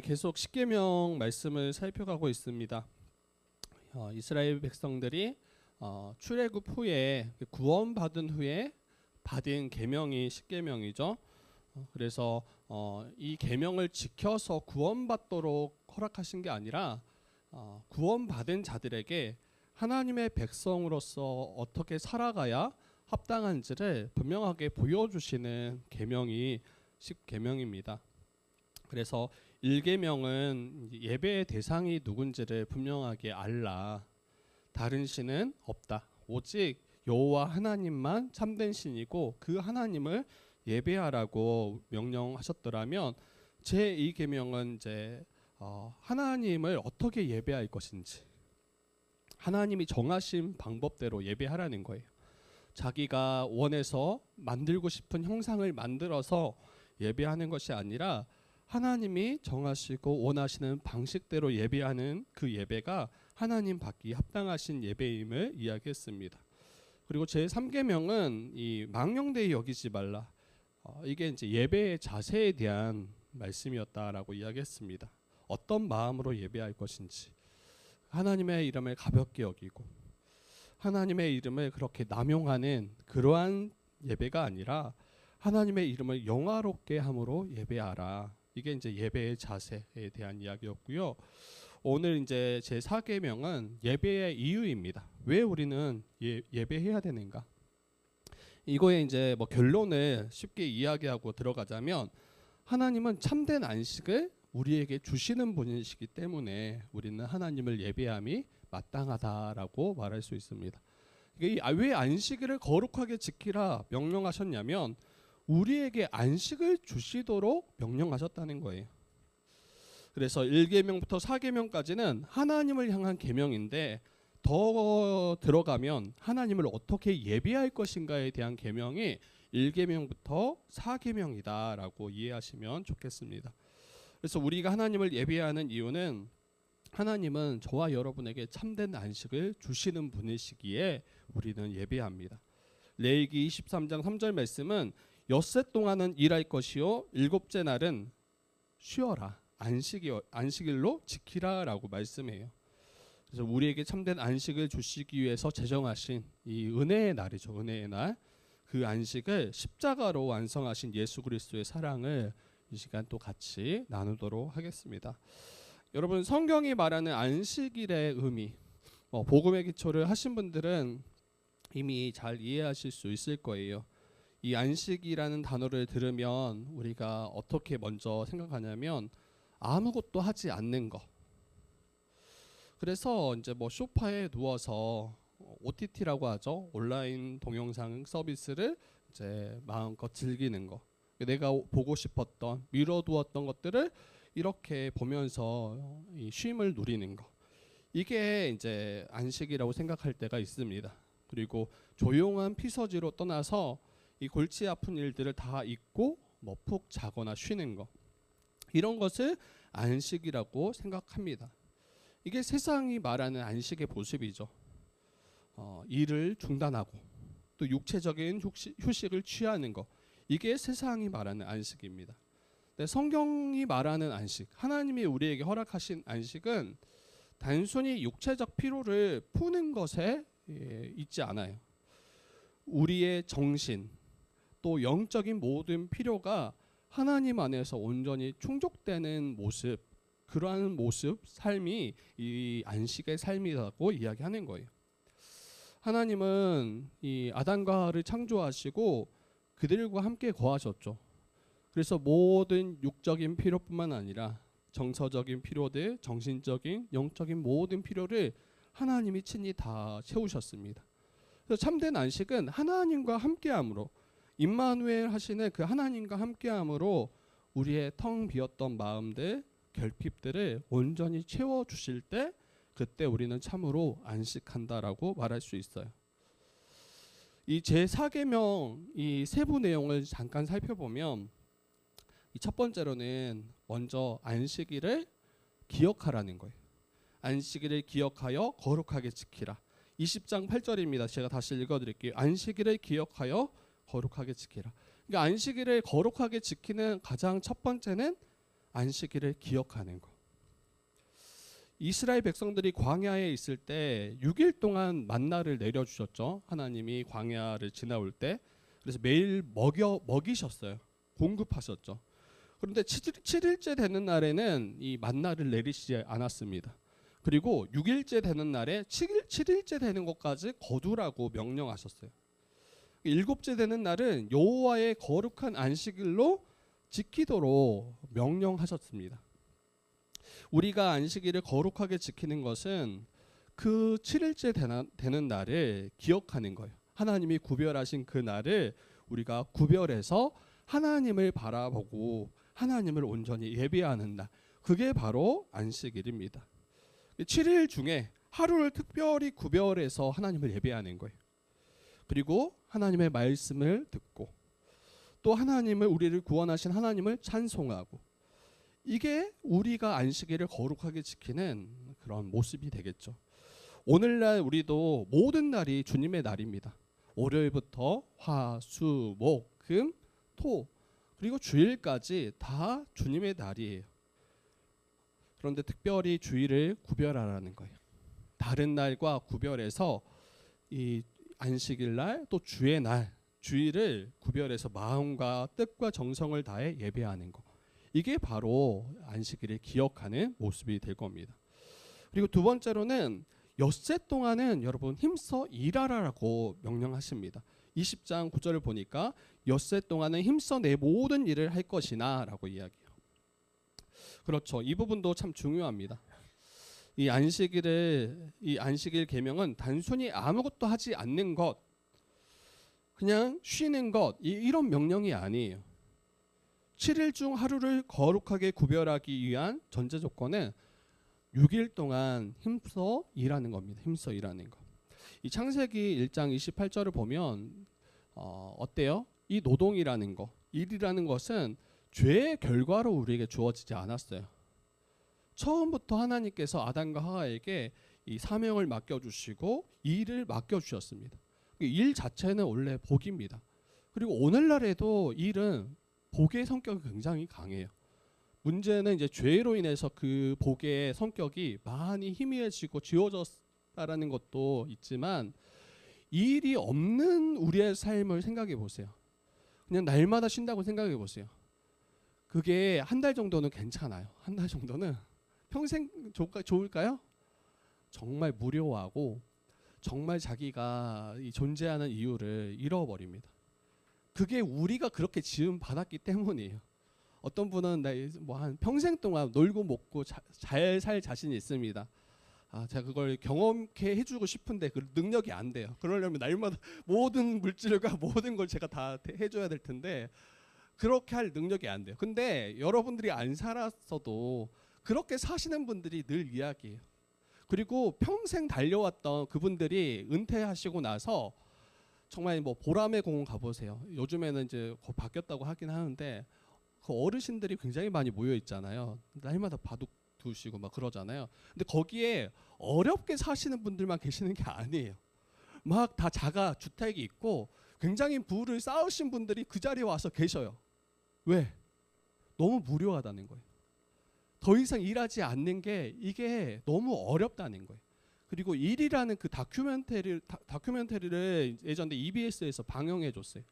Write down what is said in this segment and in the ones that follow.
계속 십계명 말씀을 살펴가고 있습니다. 이스라엘 백성들이 출애굽 후에 구원받은 후에 받은 계명이 십계명이죠. 그래서 이 계명을 지켜서 구원받도록 허락하신 게 아니라 구원받은 자들에게 하나님의 백성으로서 어떻게 살아가야 합당한지를 분명하게 보여주시는 계명이 십계명입니다. 그래서 1계명은 예배의 대상이 누군지를 분명하게 알라. 다른 신은 없다. 오직 여호와 하나님만 참된 신이고 그 하나님을 예배하라고 명령하셨더라면 제2계명은 이제 하나님을 어떻게 예배할 것인지 하나님이 정하신 방법대로 예배하라는 거예요. 자기가 원해서 만들고 싶은 형상을 만들어서 예배하는 것이 아니라 하나님이 정하시고 원하시는 방식대로 예배하는 그 예배가 하나님 받기 합당하신 예배임을 이야기했습니다. 그리고 제3계명은 이 망령되이 여기지 말라. 이게 이제 예배의 자세에 대한 말씀이었다라고 이야기했습니다. 어떤 마음으로 예배할 것인지, 하나님의 이름을 가볍게 여기고 하나님의 이름을 그렇게 남용하는 그러한 예배가 아니라 하나님의 이름을 영화롭게 함으로 예배하라. 이게 이제 예배의 자세에 대한 이야기였고요. 오늘 이제 제 4계명은 예배의 이유입니다. 왜 우리는 예배해야 되는가? 이거에 이제 뭐 결론을 쉽게 이야기하고 들어가자면 하나님은 참된 안식을 우리에게 주시는 분이시기 때문에 우리는 하나님을 예배함이 마땅하다라고 말할 수 있습니다. 왜 안식일을 거룩하게 지키라 명령하셨냐면 우리에게 안식을 주시도록 명령하셨다는 거예요. 그래서 1계명부터 4계명까지는 하나님을 향한 계명인데 더 들어가면 하나님을 어떻게 예배할 것인가에 대한 계명이 1계명부터 4계명이다라고 이해하시면 좋겠습니다. 그래서 우리가 하나님을 예배하는 이유는 하나님은 저와 여러분에게 참된 안식을 주시는 분이시기에 우리는 예배합니다. 레위기 23장 3절 말씀은 엿새 동안은 일할 것이요 일곱째 날은 쉬어라. 안식일로 지키라라고 말씀해요. 그래서 우리에게 참된 안식을 주시기 위해서 제정하신 이 은혜의 날이죠. 은혜의 날. 그 안식을 십자가로 완성하신 예수 그리스도의 사랑을 이 시간 또 같이 나누도록 하겠습니다. 여러분, 성경이 말하는 안식일의 의미, 복음의 기초를 하신 분들은 이미 잘 이해하실 수 있을 거예요. 이 안식이라는 단어를 들으면 우리가 어떻게 먼저 생각하냐면 아무것도 하지 않는 거. 그래서 이제 뭐 소파에 누워서 OTT라고 하죠. 온라인 동영상 서비스를 이제 마음껏 즐기는 거. 내가 보고 싶었던 미뤄두었던 것들을 이렇게 보면서 이 쉼을 누리는 거. 이게 이제 안식이라고 생각할 때가 있습니다. 그리고 조용한 피서지로 떠나서 이 골치 아픈 일들을 다 잊고 뭐 푹 자거나 쉬는 거. 이런 것을 안식이라고 생각합니다. 이게 세상이 말하는 안식의 모습이죠. 일을 중단하고 또 육체적인 휴식을 취하는 거. 이게 세상이 말하는 안식입니다. 근데 성경이 말하는 안식, 하나님이 우리에게 허락하신 안식은 단순히 육체적 피로를 푸는 것에 있지 않아요. 우리의 정신 또 영적인 모든 필요가 하나님 안에서 온전히 충족되는 모습, 그러한 모습, 삶이 이 안식의 삶이라고 이야기하는 거예요. 하나님은 이 아담과 하와를 창조하시고 그들과 함께 거하셨죠. 그래서 모든 육적인 필요뿐만 아니라 정서적인 필요들, 정신적인, 영적인 모든 필요를 하나님이 친히 다 채우셨습니다. 그래서 참된 안식은 하나님과 함께함으로, 임마누엘 하시는 그 하나님과 함께함으로 우리의 텅 비었던 마음들, 결핍들을 온전히 채워주실 때 그때 우리는 참으로 안식한다라고 말할 수 있어요. 이 제4계명 이 세부 내용을 잠깐 살펴보면 이 첫 번째로는 먼저 안식일을 기억하라는 거예요. 안식일을 기억하여 거룩하게 지키라. 20장 8절입니다. 제가 다시 읽어드릴게요. 안식일을 기억하여 거룩하게 지키라. 그러니까 안식일을 거룩하게 지키는 가장 첫 번째는 안식일을 기억하는 것. 이스라엘 백성들이 광야에 있을 때 6일 동안 만나를 내려주셨죠. 하나님이 광야를 지나올 때. 그래서 매일 먹이셨어요. 공급하셨죠. 그런데 7일째 되는 날에는 이 만나를 내리시지 않았습니다. 그리고 6일째 되는 날에 7일째 되는 것까지 거두라고 명령하셨어요. 7째 되는 날은 여호와의 거룩한 안식일로 지키도록 명령하셨습니다. 우리가 안식일을 거룩하게 지키는 것은 그 7일째 되는 날을 기억하는 거예요. 하나님이 구별하신 그 날을 우리가 구별해서 하나님을 바라보고 하나님을 온전히 예배하는 날. 그게 바로 안식일입니다. 7일 중에 하루를 특별히 구별해서 하나님을 예배하는 거예요. 그리고 하나님의 말씀을 듣고 또 하나님을 우리를 구원하신 하나님을 찬송하고 이게 우리가 안식일을 거룩하게 지키는 그런 모습이 되겠죠. 오늘날 우리도 모든 날이 주님의 날입니다. 월요일부터 화, 수, 목, 금, 토 그리고 주일까지 다 주님의 날이에요. 그런데 특별히 주일을 구별하라는 거예요. 다른 날과 구별해서 이 안식일 날 또 주의 날 주일을 구별해서 마음과 뜻과 정성을 다해 예배하는 것. 이게 바로 안식일을 기억하는 모습이 될 겁니다. 그리고 두 번째로는 엿새 동안은 여러분 힘써 일하라라고 명령하십니다. 20장 9절을 보니까 엿새 동안은 힘써 내 모든 일을 할 것이나 라고 이야기해요. 그렇죠. 이 부분도 참 중요합니다. 이 안식일 계명은 단순히 아무것도 하지 않는 것, 그냥 쉬는 것 이런 명령이 아니에요. 7일 중 하루를 거룩하게 구별하기 위한 전제 조건은 6일 동안 힘써 일하는 겁니다. 힘써 일하는 것. 이 창세기 1장 28절을 보면 어때요? 이 노동이라는 거, 일이라는 것은 죄의 결과로 우리에게 주어지지 않았어요. 처음부터 하나님께서 아담과 하와에게 이 사명을 맡겨주시고 일을 맡겨주셨습니다. 일 자체는 원래 복입니다. 그리고 오늘날에도 일은 복의 성격이 굉장히 강해요. 문제는 이제 죄로 인해서 그 복의 성격이 많이 희미해지고 지워졌다라는 것도 있지만 일이 없는 우리의 삶을 생각해 보세요. 그냥 날마다 쉰다고 생각해 보세요. 그게 한 달 정도는 괜찮아요. 한 달 정도는 평생 좋을까요? 정말 무료하고 정말 자기가 존재하는 이유를 잃어버립니다. 그게 우리가 그렇게 지음 받았기 때문이에요. 어떤 분은 한 평생 동안 놀고 먹고 잘 살 자신이 있습니다. 제가 그걸 경험케 해주고 싶은데 그 능력이 안 돼요. 그러려면 날마다 모든 물질과 모든 걸 제가 다 해줘야 될 텐데 그렇게 할 능력이 안 돼요. 근데 여러분들이 안 살았어도 그렇게 사시는 분들이 늘 이야기해요. 그리고 평생 달려왔던 그분들이 은퇴하시고 나서 정말 뭐 보람의 공원 가보세요. 요즘에는 이제 바뀌었다고 하긴 하는데 그 어르신들이 굉장히 많이 모여 있잖아요. 날마다 바둑 두시고 막 그러잖아요. 근데 거기에 어렵게 사시는 분들만 계시는 게 아니에요. 막 다 자가 주택이 있고 굉장히 부를 쌓으신 분들이 그 자리에 와서 계셔요. 왜? 너무 무료하다는 거예요. 더 이상 일하지 않는 게 이게 너무 어렵다는 거예요. 그리고 일이라는 그 다큐멘터리를 예전에 EBS에서 방영해 줬어요.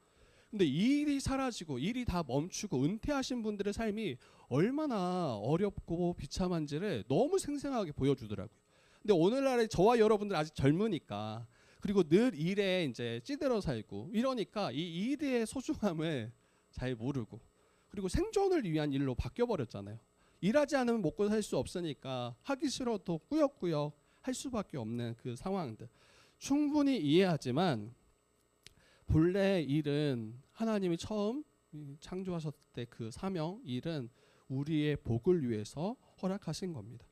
근데 일이 사라지고 일이 다 멈추고 은퇴하신 분들의 삶이 얼마나 어렵고 비참한지를 너무 생생하게 보여주더라고요. 근데 오늘날에 저와 여러분들 아직 젊으니까 그리고 늘 일에 이제 찌들어 살고 이러니까 이 일의 소중함을 잘 모르고 그리고 생존을 위한 일로 바뀌어 버렸잖아요. 일하지 않으면 먹고 살 수 없으니까 하기 싫어도 꾸역꾸역 할 수밖에 없는 그 상황들 충분히 이해하지만 본래 일은 하나님이 처음 창조하셨을 때 그 사명 일은 우리의 복을 위해서 허락하신 겁니다.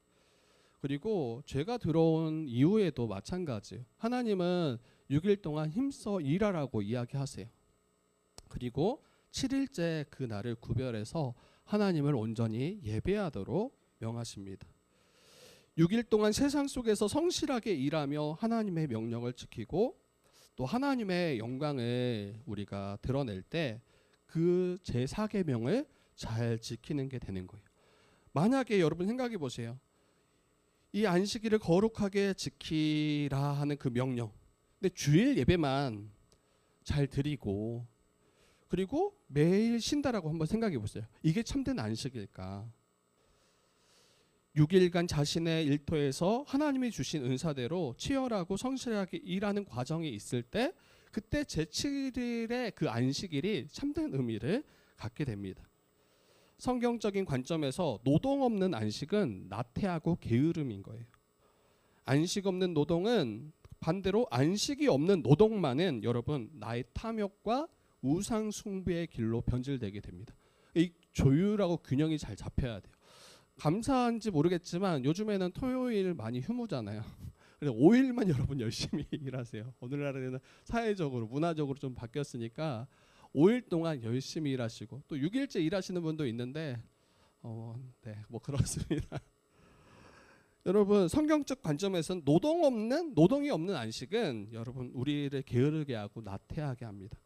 그리고 죄가 들어온 이후에도 마찬가지예요. 하나님은 6일 동안 힘써 일하라고 이야기하세요. 그리고 7일째 그 날을 구별해서 하나님을 온전히 예배하도록 명하십니다. 6일 동안 세상 속에서 성실하게 일하며 하나님의 명령을 지키고 또 하나님의 영광을 우리가 드러낼 때 그 제4계명을 잘 지키는 게 되는 거예요. 만약에 여러분 생각해 보세요. 이 안식일을 거룩하게 지키라 하는 그 명령. 근데 주일 예배만 잘 드리고 그리고 매일 쉰다라고 한번 생각해 보세요. 이게 참된 안식일까? 6일간 자신의 일터에서 하나님이 주신 은사대로 치열하고 성실하게 일하는 과정이 있을 때 그때 제7일의 그 안식일이 참된 의미를 갖게 됩니다. 성경적인 관점에서 노동 없는 안식은 나태하고 게으름인 거예요. 안식 없는 노동은 반대로 안식이 없는 노동만은 여러분 나의 탐욕과 우상 숭배의 길로 변질되게 됩니다. 이 조율하고 균형이 잘 잡혀야 돼요. 감사한지 모르겠지만 요즘에는 토요일 많이 휴무잖아요. 그래서 5일만 여러분 열심히 일하세요. 오늘날에는 사회적으로 문화적으로 좀 바뀌었으니까 5일 동안 열심히 일하시고 또 6일째 일하시는 분도 있는데 네, 뭐 그렇습니다. 여러분 성경적 관점에서는 노동이 없는 안식은 여러분 우리를 게으르게 하고 나태하게 합니다.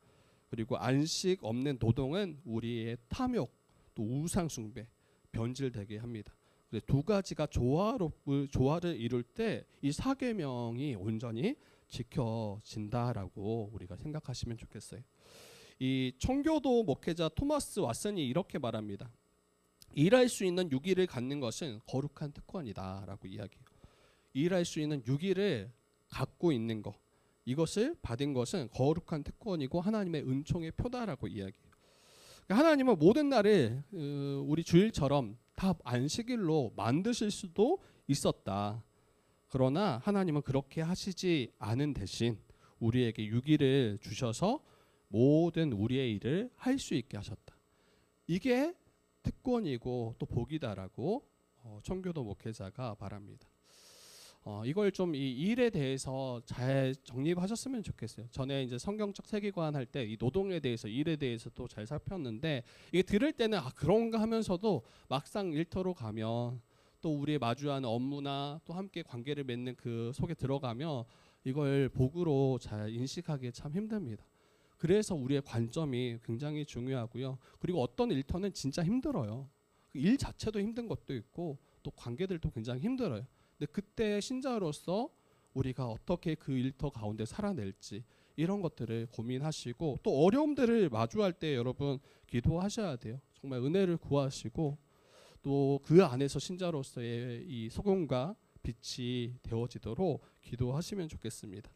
그리고 안식 없는 노동은 우리의 탐욕 또 우상 숭배 변질되게 합니다. 두 가지가 조화를 이룰 때 이 사계명이 온전히 지켜진다라고 우리가 생각하시면 좋겠어요. 이 청교도 목회자 토마스 왓슨이 이렇게 말합니다. 일할 수 있는 6일을 갖는 것은 거룩한 특권이다라고 이야기해요. 일할 수 있는 6일을 갖고 있는 것, 이것을 받은 것은 거룩한 특권이고 하나님의 은총의 표다라고 이야기해요. 하나님은 모든 날을 우리 주일처럼 다 안식일로 만드실 수도 있었다. 그러나 하나님은 그렇게 하시지 않은 대신 우리에게 6일을 주셔서 모든 우리의 일을 할 수 있게 하셨다. 이게 특권이고 또 복이다라고 청교도 목회자가 말합니다. 이걸 좀 이 일에 대해서 잘 정립하셨으면 좋겠어요. 전에 이제 성경적 세계관 할 때 이 노동에 대해서 일에 대해서 또 잘 살폈는데 이게 들을 때는 그런가 하면서도 막상 일터로 가면 또 우리의 마주하는 업무나 또 함께 관계를 맺는 그 속에 들어가면 이걸 복으로 잘 인식하기 참 힘듭니다. 그래서 우리의 관점이 굉장히 중요하고요. 그리고 어떤 일터는 진짜 힘들어요. 일 자체도 힘든 것도 있고 또 관계들도 굉장히 힘들어요. 근데 그때 신자로서 우리가 어떻게 그 일터 가운데 살아낼지 이런 것들을 고민하시고 또 어려움들을 마주할 때 여러분 기도하셔야 돼요. 정말 은혜를 구하시고 또 그 안에서 신자로서의 이 소금과 빛이 되어지도록 기도하시면 좋겠습니다.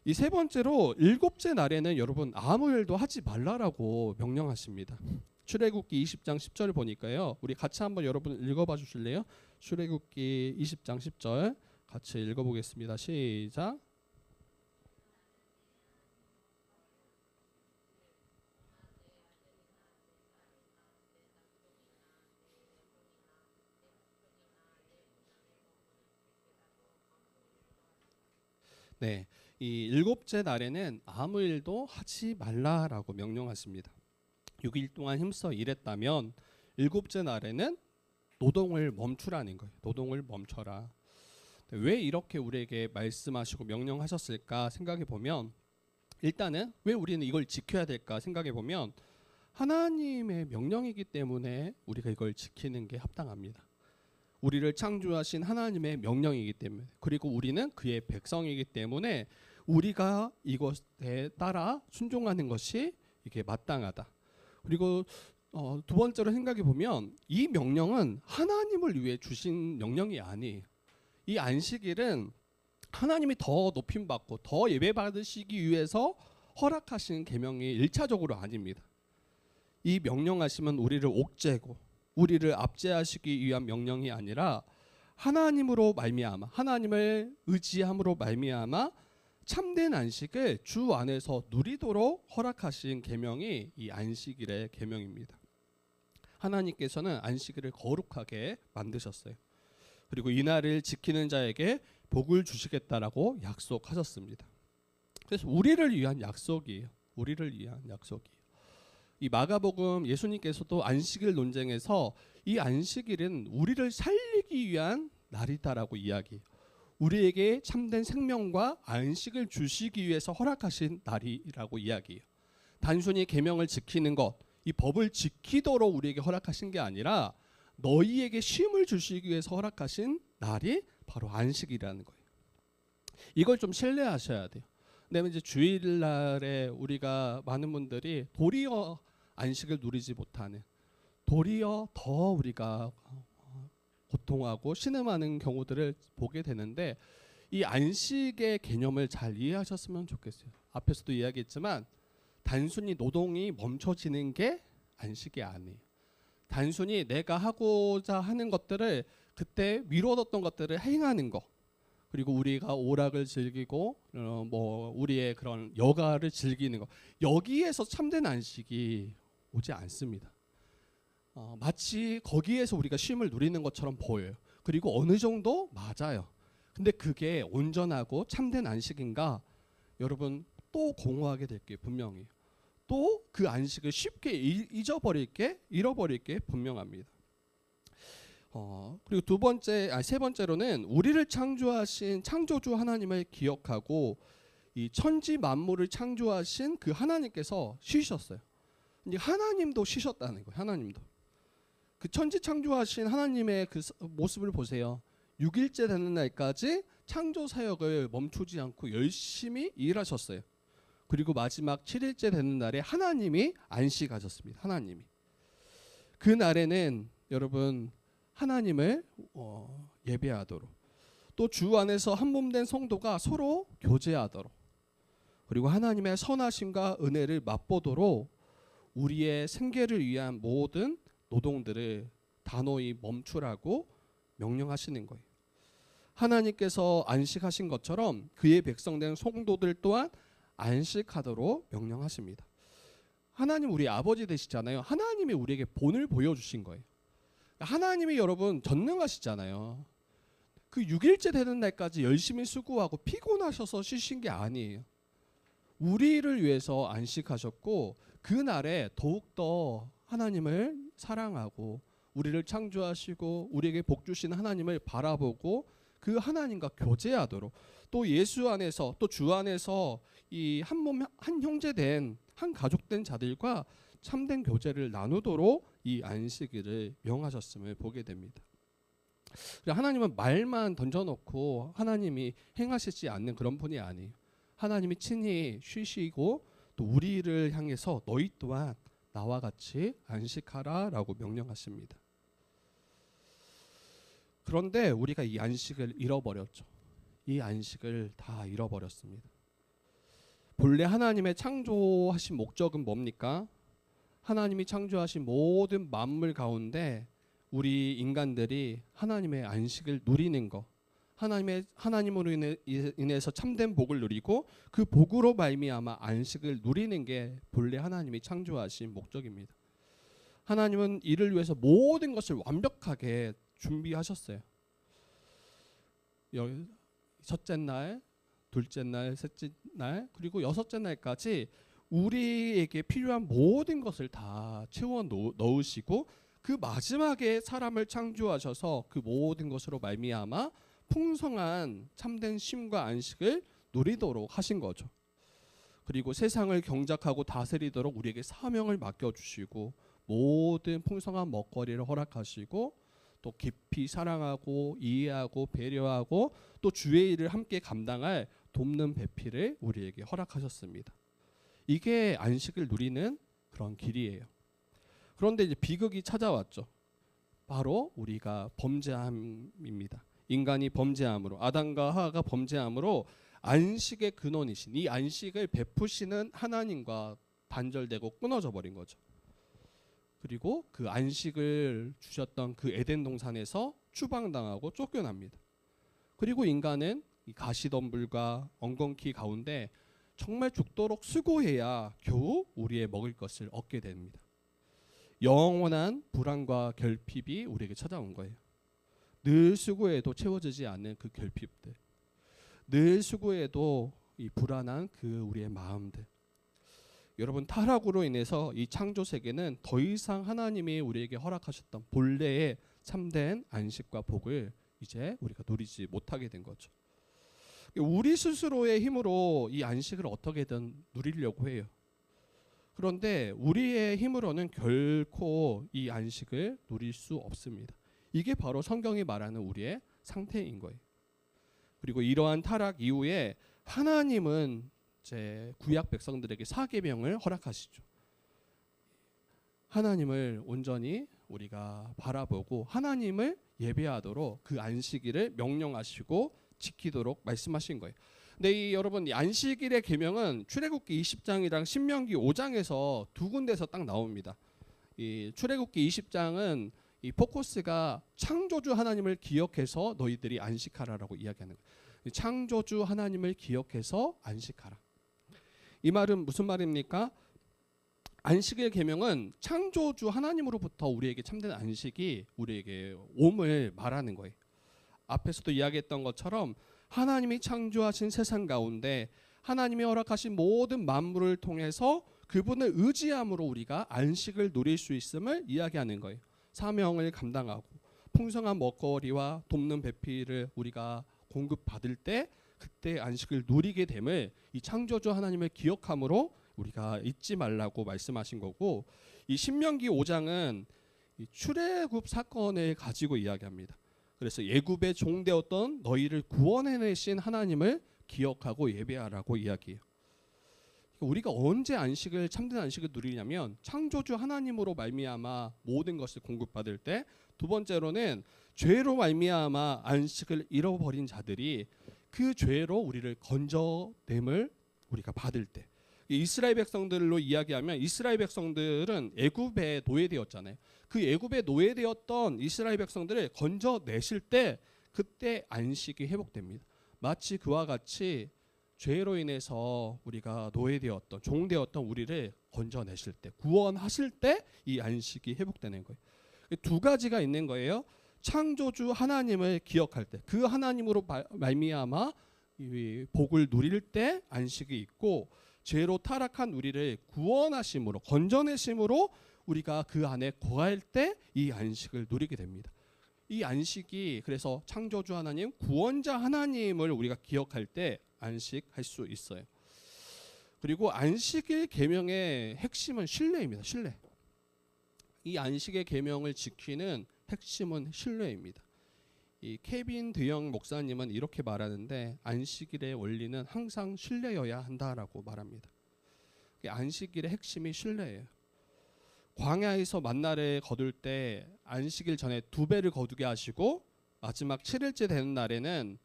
이 세 번째로 일곱째 날에는 여러분 아무 일도 하지 말라라고 명령하십니다. 출애굽기 20장 10절을 보니까요. 우리 같이 한번 여러분 읽어봐 주실래요? 출애굽기 20장 10절 같이 읽어보겠습니다. 시작. 네, 이 일곱째 날에는 아무 일도 하지 말라라고 명령하십니다. 6일 동안 힘써 일했다면 일곱째 날에는 노동을 멈추라는 거예요. 노동을 멈춰라. 왜 이렇게 우리에게 말씀하시고 명령하셨을까 생각해 보면 일단은 왜 우리는 이걸 지켜야 될까 생각해 보면 하나님의 명령이기 때문에 우리가 이걸 지키는 게 합당합니다. 우리를 창조하신 하나님의 명령이기 때문에 그리고 우리는 그의 백성이기 때문에 우리가 이것에 따라 순종하는 것이 이게 마땅하다. 그리고 두 번째로 생각해 보면 이 명령은 하나님을 위해 주신 명령이 아니에요. 이 안식일은 하나님이 더 높임받고 더 예배받으시기 위해서 허락하신 계명이 1차적으로 아닙니다. 이 명령하시면 우리를 옥죄고 우리를 압제하시기 위한 명령이 아니라 하나님으로 말미암아 하나님을 의지함으로 말미암아 참된 안식을 주 안에서 누리도록 허락하신 계명이 이 안식일의 계명입니다. 하나님께서는 안식일을 거룩하게 만드셨어요. 그리고 이날을 지키는 자에게 복을 주시겠다라고 약속하셨습니다. 그래서 우리를 위한 약속이에요. 우리를 위한 약속이에요. 이 마가복음 예수님께서도 안식일 논쟁에서 이 안식일은 우리를 살리기 위한 날이다라고 이야기해요. 우리에게 참된 생명과 안식을 주시기 위해서 허락하신 날이라고 이야기해요. 단순히 계명을 지키는 것, 이 법을 지키도록 우리에게 허락하신 게 아니라 너희에게 쉼을 주시기 위해서 허락하신 날이 바로 안식이라는 거예요. 이걸 좀 신뢰하셔야 돼요. 왜냐면 이제 주일날에 우리가 많은 분들이 도리어 안식을 누리지 못하는, 도리어 더 우리가 고통하고 신음하는 경우들을 보게 되는데, 이 안식의 개념을 잘 이해하셨으면 좋겠어요. 앞에서도 이야기했지만 단순히 노동이 멈춰지는 게 안식이 아니에요. 단순히 내가 하고자 하는 것들을, 그때 미뤄뒀던 것들을 행하는 거, 그리고 우리가 오락을 즐기고 뭐 우리의 그런 여가를 즐기는 거, 여기에서 참된 안식이 오지 않습니다. 마치 거기에서 우리가 쉼을 누리는 것처럼 보여요. 그리고 어느 정도 맞아요. 근데 그게 온전하고 참된 안식인가? 여러분 또 공허하게 될 게 분명해요. 또 그 안식을 쉽게 잃어버릴 게 분명합니다. 그리고 세 번째로는 우리를 창조하신 창조주 하나님을 기억하고 이 천지 만물을 창조하신 그 하나님께서 쉬셨어요. 이제 하나님도 쉬셨다는 거예요. 하나님도. 그 천지 창조하신 하나님의 그 모습을 보세요. 6일째 되는 날까지 창조 사역을 멈추지 않고 열심히 일하셨어요. 그리고 마지막 7일째 되는 날에 하나님이 안식하셨습니다. 하나님이. 그 날에는 여러분 하나님을 예배하도록, 또 주 안에서 한 몸 된 성도가 서로 교제하도록, 그리고 하나님의 선하심과 은혜를 맛보도록 우리의 생계를 위한 모든 노동들을 단호히 멈추라고 명령하시는 거예요. 하나님께서 안식하신 것처럼 그의 백성된 성도들 또한 안식하도록 명령하십니다. 하나님 우리 아버지 되시잖아요. 하나님이 우리에게 본을 보여주신 거예요. 하나님이 여러분 전능하시잖아요. 그 6일째 되는 날까지 열심히 수고하고 피곤하셔서 쉬신 게 아니에요. 우리를 위해서 안식하셨고, 그 날에 더욱더 하나님을 사랑하고 우리를 창조하시고 우리에게 복 주신 하나님을 바라보고 그 하나님과 교제하도록, 또 예수 안에서 또 주 안에서 이 한 몸 한 형제 된 한 가족 된 자들과 참된 교제를 나누도록 이 안식일을 명하셨음을 보게 됩니다. 하나님은 말만 던져놓고 하나님이 행하시지 않는 그런 분이 아니에요. 하나님이 친히 쉬시고 또 우리를 향해서 너희 또한 나와 같이 안식하라라고 명령하십니다. 그런데 우리가 이 안식을 잃어버렸죠. 이 안식을 다 잃어버렸습니다. 본래 하나님의 창조하신 목적은 뭡니까? 하나님이 창조하신 모든 만물 가운데 우리 인간들이 하나님의 안식을 누리는 것, 하나님으로 인해서 참된 복을 누리고 그 복으로 말미암아 안식을 누리는 게 본래 하나님이 창조하신 목적입니다. 하나님은 이를 위해서 모든 것을 완벽하게 준비하셨어요. 첫째 날, 둘째 날, 셋째 날, 그리고 여섯째 날까지 우리에게 필요한 모든 것을 다 채워 넣으시고 그 마지막에 사람을 창조하셔서 그 모든 것으로 말미암아 풍성한 참된 쉼과 안식을 누리도록 하신 거죠. 그리고 세상을 경작하고 다스리도록 우리에게 사명을 맡겨주시고 모든 풍성한 먹거리를 허락하시고 또 깊이 사랑하고 이해하고 배려하고 또 주의 일을 함께 감당할 돕는 배필을 우리에게 허락하셨습니다. 이게 안식을 누리는 그런 길이에요. 그런데 이제 비극이 찾아왔죠. 바로 우리가 범죄함입니다. 인간이 범죄함으로, 아담과 하와가 범죄함으로 안식의 근원이신 이 안식을 베푸시는 하나님과 단절되고 끊어져 버린 거죠. 그리고 그 안식을 주셨던 그 에덴 동산에서 추방당하고 쫓겨납니다. 그리고 인간은 이 가시덤불과 엉겅퀴 가운데 정말 죽도록 수고해야 겨우 우리의 먹을 것을 얻게 됩니다. 영원한 불안과 결핍이 우리에게 찾아온 거예요. 늘 수고해도 채워지지 않는 그 결핍들, 늘 수고해도 이 불안한 그 우리의 마음들. 여러분, 타락으로 인해서 이 창조 세계는 더 이상 하나님이 우리에게 허락하셨던 본래의 참된 안식과 복을 이제 우리가 누리지 못하게 된 거죠. 우리 스스로의 힘으로 이 안식을 어떻게든 누리려고 해요. 그런데 우리의 힘으로는 결코 이 안식을 누릴 수 없습니다. 이게 바로 성경이 말하는 우리의 상태인 거예요. 그리고 이러한 타락 이후에 하나님은 제 구약 백성들에게 사계명을 허락하시죠. 하나님을 온전히 우리가 바라보고 하나님을 예배하도록 그 안식일을 명령하시고 지키도록 말씀하신 거예요. 근데 여러분, 이 안식일의 계명은 출애굽기 20장이랑 신명기 5장에서 두 군데서 딱 나옵니다. 이 출애굽기 20장은 이 포커스가 창조주 하나님을 기억해서 너희들이 안식하라라고 이야기하는 거예요. 창조주 하나님을 기억해서 안식하라. 이 말은 무슨 말입니까? 안식일 계명은 창조주 하나님으로부터 우리에게 참된 안식이 우리에게 옴을 말하는 거예요. 앞에서도 이야기했던 것처럼 하나님이 창조하신 세상 가운데 하나님이 허락하신 모든 만물을 통해서 그분을 의지함으로 우리가 안식을 누릴 수 있음을 이야기하는 거예요. 사명을 감당하고 풍성한 먹거리와 돕는 배필을 우리가 공급받을 때 그때 안식을 누리게 됨을 이 창조주 하나님을 기억함으로 우리가 잊지 말라고 말씀하신 거고, 이 신명기 5장은 이 출애굽 사건을 가지고 이야기합니다. 그래서 예굽에 종되었던 너희를 구원해내신 하나님을 기억하고 예배하라고 이야기해요. 우리가 언제 안식을 참된 안식을 누리냐면 창조주 하나님으로 말미암아 모든 것을 공급받을 때, 두 번째로는 죄로 말미암아 안식을 잃어버린 자들이 그 죄로 우리를 건져냄을 우리가 받을 때, 이스라엘 백성들로 이야기하면 이스라엘 백성들은 애굽에 노예되었잖아요. 그 애굽에 노예되었던 이스라엘 백성들을 건져내실 때 그때 안식이 회복됩니다. 마치 그와 같이 죄로 인해서 우리가 노예되었던 종되었던 우리를 건져내실 때, 구원하실 때 이 안식이 회복되는 거예요. 두 가지가 있는 거예요. 창조주 하나님을 기억할 때, 그 하나님으로 말미암아 이 복을 누릴 때 안식이 있고, 죄로 타락한 우리를 구원하심으로 건져내심으로 우리가 그 안에 거할 때 이 안식을 누리게 됩니다. 이 안식이 그래서 창조주 하나님, 구원자 하나님을 우리가 기억할 때 안식할 수 있어요. 그리고 안식일 계명의 핵심은 신뢰입니다. 신뢰. 이 안식의 계명을 지키는 핵심은 신뢰입니다. 이 케빈 드영 목사님은 이렇게 말하는데, 안식일의 원리는 항상 신뢰여야 한다라고 말합니다. 안식일의 핵심이 신뢰예요. 광야에서 만나를 거둘 때 안식일 전에 2배를 거두게 하시고 마지막 7일째 되는 날에는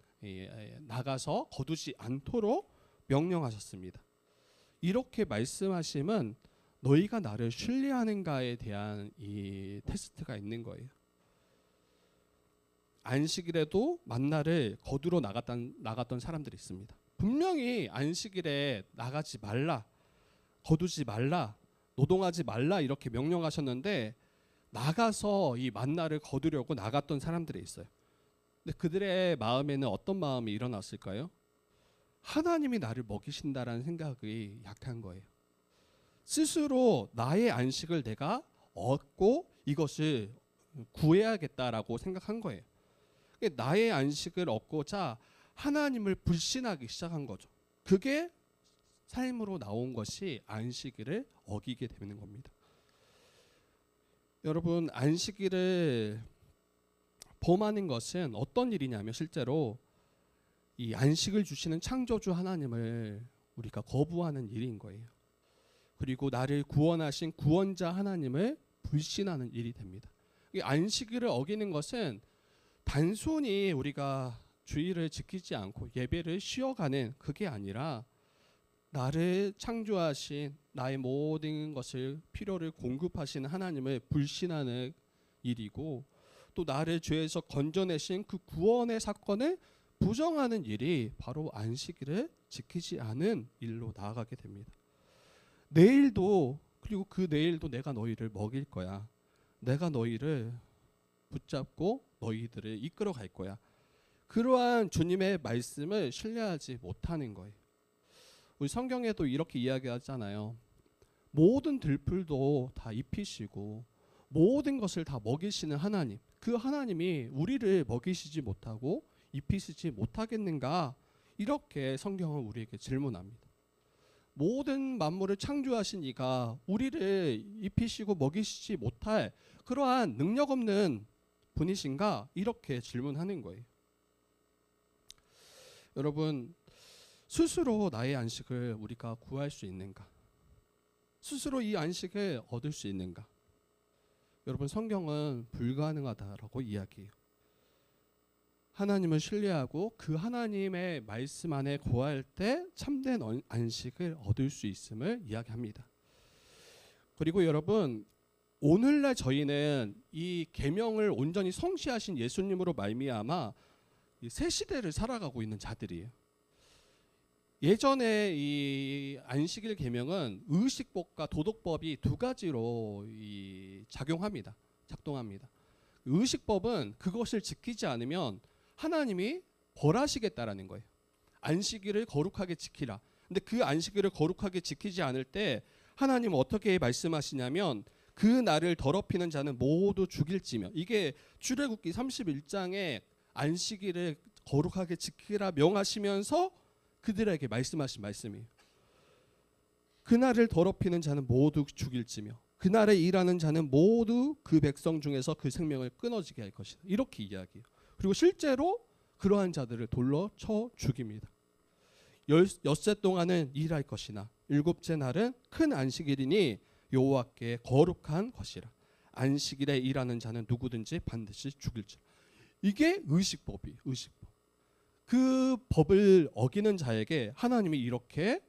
나가서 거두지 않도록 명령하셨습니다. 이렇게 말씀하심은 너희가 나를 신뢰하는가에 대한 이 테스트가 있는 거예요. 안식일에도 만나를 거두러 나갔던 사람들이 있습니다. 분명히 안식일에 나가지 말라, 거두지 말라, 노동하지 말라 이렇게 명령하셨는데 나가서 이 만나를 거두려고 나갔던 사람들이 있어요. 근데 그들의 마음에는 어떤 마음이 일어났을까요? 하나님이 나를 먹이신다라는 생각이 약한 거예요. 스스로 나의 안식을 내가 얻고 이것을 구해야겠다라고 생각한 거예요. 나의 안식을 얻고자 하나님을 불신하기 시작한 거죠. 그게 삶으로 나온 것이 안식일을 어기게 되는 겁니다. 여러분, 안식일을 범하는 것은 어떤 일이냐면 실제로 이 안식을 주시는 창조주 하나님을 우리가 거부하는 일인 거예요. 그리고 나를 구원하신 구원자 하나님을 불신하는 일이 됩니다. 이 안식일을 어기는 것은 단순히 우리가 주의를 지키지 않고 예배를 쉬어가는 그게 아니라 나를 창조하신 나의 모든 것을 필요를 공급하시는 하나님을 불신하는 일이고, 또 나를 죄에서 건져내신 그 구원의 사건을 부정하는 일이 바로 안식일을 지키지 않은 일로 나아가게 됩니다. 내일도, 그리고 그 내일도 내가 너희를 먹일 거야. 내가 너희를 붙잡고 너희들을 이끌어 갈 거야. 그러한 주님의 말씀을 신뢰하지 못하는 거예요. 우리 성경에도 이렇게 이야기하잖아요. 모든 들풀도 다 입히시고 모든 것을 다 먹이시는 하나님, 그 하나님이 우리를 먹이시지 못하고 입히시지 못하겠는가? 이렇게 성경은 우리에게 질문합니다. 모든 만물을 창조하신 이가 우리를 입히시고 먹이시지 못할 그러한 능력 없는 분이신가? 이렇게 질문하는 거예요. 여러분, 스스로 나의 안식을 우리가 구할 수 있는가? 스스로 이 안식을 얻을 수 있는가? 여러분, 성경은 불가능하다라고 이야기해요. 하나님을 신뢰하고 그 하나님의 말씀 안에 거할 때 참된 안식을 얻을 수 있음을 이야기합니다. 그리고 여러분, 오늘날 저희는 이 계명을 온전히 성취하신 예수님으로 말미암아 새 시대를 살아가고 있는 자들이에요. 예전에 이 안식일 계명은 의식법과 도덕법이 두 가지로 작동합니다. 의식법은 그것을 지키지 않으면 하나님이 벌하시겠다라는 거예요. 안식일을 거룩하게 지키라. 근데 그 안식일을 거룩하게 지키지 않을 때 하나님은 어떻게 말씀하시냐면 그 날을 더럽히는 자는 모두 죽일지며, 이게 출애굽기 31장에 안식일을 거룩하게 지키라 명하시면서 그들에게 말씀하신 말씀이에요. 그날을 더럽히는 자는 모두 죽일지며 그날에 일하는 자는 모두 그 백성 중에서 그 생명을 끊어지게 할 것이다. 이렇게 이야기해요. 그리고 실제로 그러한 자들을 돌로 쳐 죽입니다. 엿새 동안은 일할 것이나 일곱째 날은 큰 안식일이니 여호와께 거룩한 것이라. 안식일에 일하는 자는 누구든지 반드시 죽일지라. 이게 의식법이에요. 의식법. 그 법을 어기는 자에게 하나님이 이렇게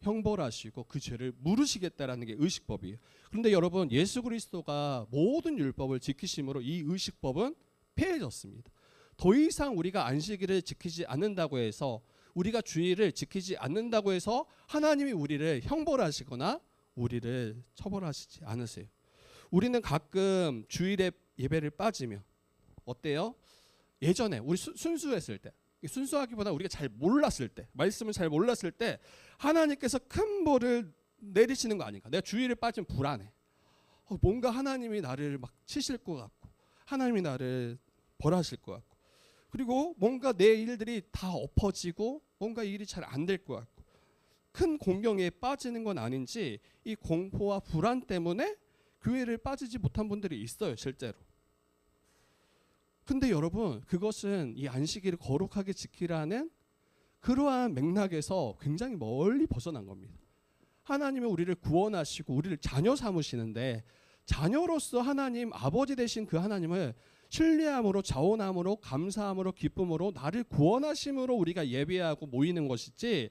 형벌하시고 그 죄를 물으시겠다라는 게 의식법이에요. 그런데 여러분, 예수 그리스도가 모든 율법을 지키심으로 이 의식법은 폐해졌습니다. 더 이상 우리가 안식일을 지키지 않는다고 해서, 우리가 주일을 지키지 않는다고 해서 하나님이 우리를 형벌하시거나 우리를 처벌하시지 않으세요. 우리는 가끔 주일에 예배를 빠지면 어때요? 예전에 우리 순수했을 때, 순수하기보다 우리가 잘 몰랐을 때, 말씀을 잘 몰랐을 때 하나님께서 큰 벌을 내리시는 거 아닌가? 내가 주일에 빠지면 불안해. 뭔가 하나님이 나를 막 치실 것 같고 하나님이 나를 벌하실 것 같고, 그리고 뭔가 내 일들이 다 엎어지고 뭔가 일이 잘 안 될 것 같고, 큰 공경에 빠지는 건 아닌지 이 공포와 불안 때문에 교회를 빠지지 못한 분들이 있어요, 실제로. 근데 여러분, 그것은 이 안식일을 거룩하게 지키라는 그러한 맥락에서 굉장히 멀리 벗어난 겁니다. 하나님은 우리를 구원하시고 우리를 자녀 삼으시는데, 자녀로서 하나님 아버지 되신 그 하나님을 신뢰함으로, 자원함으로, 감사함으로, 기쁨으로, 나를 구원하심으로 우리가 예배하고 모이는 것이지,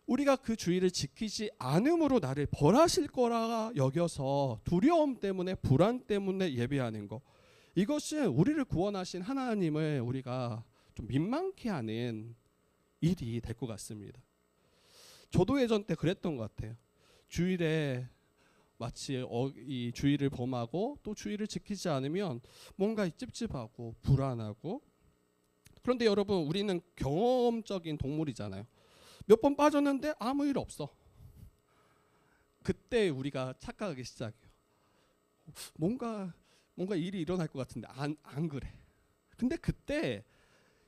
우리가 그 주의를 지키지 않음으로 나를 벌하실 거라 여겨서 두려움 때문에, 불안 때문에 예배하는 것, 이것은 우리를 구원하신 하나님을 우리가 좀 민망케 하는 일이 될 것 같습니다. 저도 예전 때 그랬던 것 같아요. 주일에 마치 이 주일을 범하고 또 주일을 지키지 않으면 뭔가 찝찝하고 불안하고. 그런데 여러분, 우리는 경험적인 동물이잖아요. 몇 번 빠졌는데 아무 일 없어. 그때 우리가 착각하기 시작해요. 뭔가 일이 일어날 것 같은데 안 그래. 근데 그때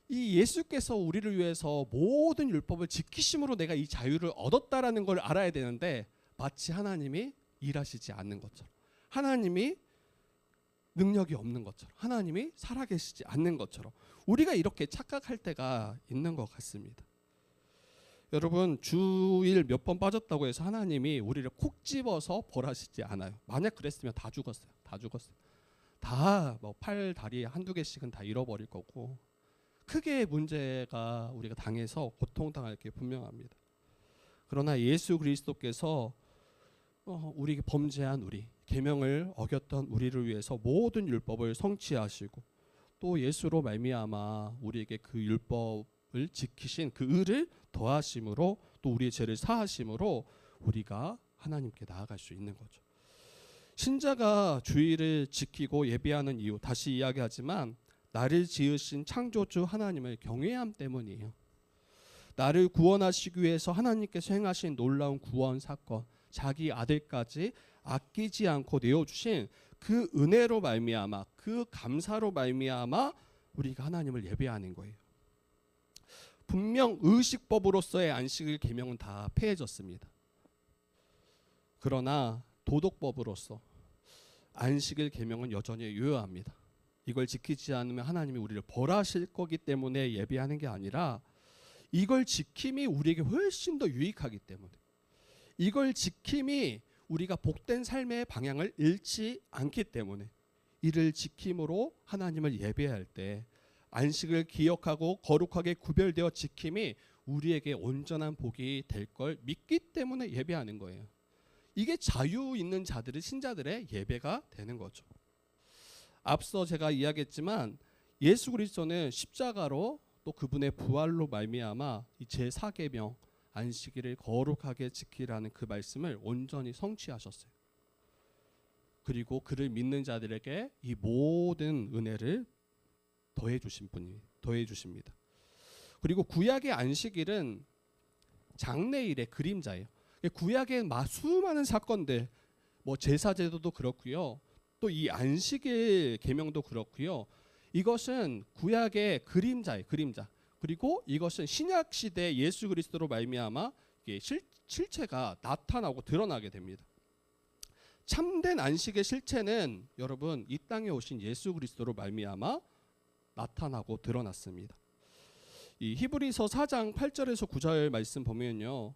이 예수께서 우리를 위해서 모든 율법을 지키심으로 내가 이 자유를 얻었다라는 걸 알아야 되는데, 마치 하나님이 일하시지 않는 것처럼, 하나님이 능력이 없는 것처럼, 하나님이 살아계시지 않는 것처럼 우리가 이렇게 착각할 때가 있는 것 같습니다. 여러분, 주일 몇 번 빠졌다고 해서 하나님이 우리를 콕 집어서 벌하시지 않아요. 만약 그랬으면 다 죽었어요. 다 뭐 팔, 다리 한두 개씩은 다 잃어버릴 거고, 크게 문제가 우리가 당해서 고통당할 게 분명합니다. 그러나 예수 그리스도께서 우리에게 범죄한 우리, 계명을 어겼던 우리를 위해서 모든 율법을 성취하시고, 또 예수로 말미암아 우리에게 그 율법을 지키신 그 의를 더하심으로, 또 우리의 죄를 사하심으로 우리가 하나님께 나아갈 수 있는 거죠. 신자가 주일을 지키고 예배하는 이유, 다시 이야기하지만 나를 지으신 창조주 하나님을 경외함 때문이에요. 나를 구원하시기 위해서 하나님께서 행하신 놀라운 구원 사건, 자기 아들까지 아끼지 않고 내어주신 그 은혜로 말미암아, 그 감사로 말미암아 우리가 하나님을 예배하는 거예요. 분명 의식법으로서의 안식일 계명은 다 폐해졌습니다. 그러나 도덕법으로서 안식일 계명은 여전히 유효합니다. 이걸 지키지 않으면 하나님이 우리를 벌하실 거기 때문에 예배하는 게 아니라 이걸 지킴이 우리에게 훨씬 더 유익하기 때문에, 이걸 지킴이 우리가 복된 삶의 방향을 잃지 않기 때문에, 이를 지킴으로 하나님을 예배할 때 안식을 기억하고 거룩하게 구별되어 지킴이 우리에게 온전한 복이 될 걸 믿기 때문에 예배하는 거예요. 이게 자유 있는 자들의 신자들의 예배가 되는 거죠. 앞서 제가 이야기했지만 예수 그리스도는 십자가로 또 그분의 부활로 말미암아 이 제4계명 안식일을 거룩하게 지키라는 그 말씀을 온전히 성취하셨어요. 그리고 그를 믿는 자들에게 이 모든 은혜를 더해 주십니다. 그리고 구약의 안식일은 장래일의 그림자예요. 구약의 수많은 사건들, 뭐 제사제도도 그렇고요. 또 이 안식일 계명도 그렇고요. 이것은 구약의 그림자예요. 그림자. 그리고 이것은 신약 시대 예수 그리스도로 말미암아 실체가 나타나고 드러나게 됩니다. 참된 안식의 실체는 여러분 이 땅에 오신 예수 그리스도로 말미암아 나타나고 드러났습니다. 이 히브리서 4장 8절에서 9절 말씀 보면요,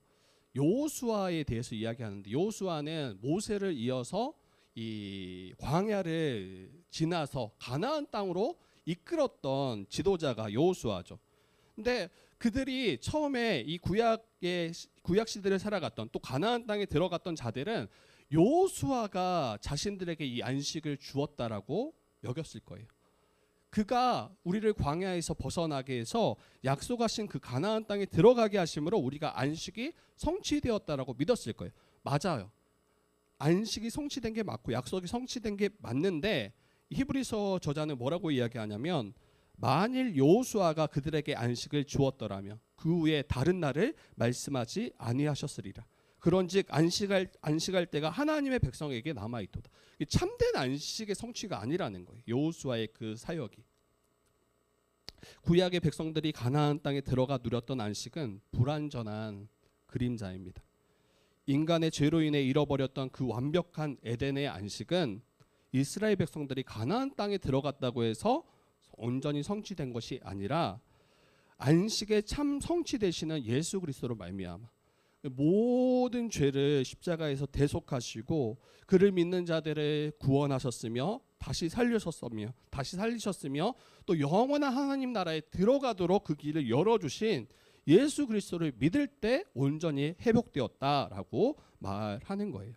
여호수아에 대해서 이야기하는데, 여호수아는 모세를 이어서 이 광야를 지나서 가나안 땅으로 이끌었던 지도자가 여호수아죠. 근데 그들이 처음에 이 구약 시대를 살아갔던, 또 가나안 땅에 들어갔던 자들은 여호수아가 자신들에게 이 안식을 주었다라고 여겼을 거예요. 그가 우리를 광야에서 벗어나게 해서 약속하신 그 가나안 땅에 들어가게 하심으로 우리가 안식이 성취되었다라고 믿었을 거예요. 맞아요. 안식이 성취된 게 맞고 약속이 성취된 게 맞는데, 히브리서 저자는 뭐라고 이야기하냐면, 만일 여호수아가 그들에게 안식을 주었더라면 그 후에 다른 날을 말씀하지 아니하셨으리라. 그런즉 안식할 때가 하나님의 백성에게 남아 있도다. 참된 안식의 성취가 아니라는 거예요. 여호수아의 그 사역이. 구약의 백성들이 가나안 땅에 들어가 누렸던 안식은 불완전한 그림자입니다. 인간의 죄로 인해 잃어버렸던 그 완벽한 에덴의 안식은 이스라엘 백성들이 가나안 땅에 들어갔다고 해서 온전히 성취된 것이 아니라 안식의 참 성취 되시는 예수 그리스도로 말미암아 모든 죄를 십자가에서 대속하시고 그를 믿는 자들을 구원하셨으며 다시 살리셨으며 또 영원한 하나님 나라에 들어가도록 그 길을 열어주신 예수 그리스도를 믿을 때 온전히 회복되었다라고 말하는 거예요.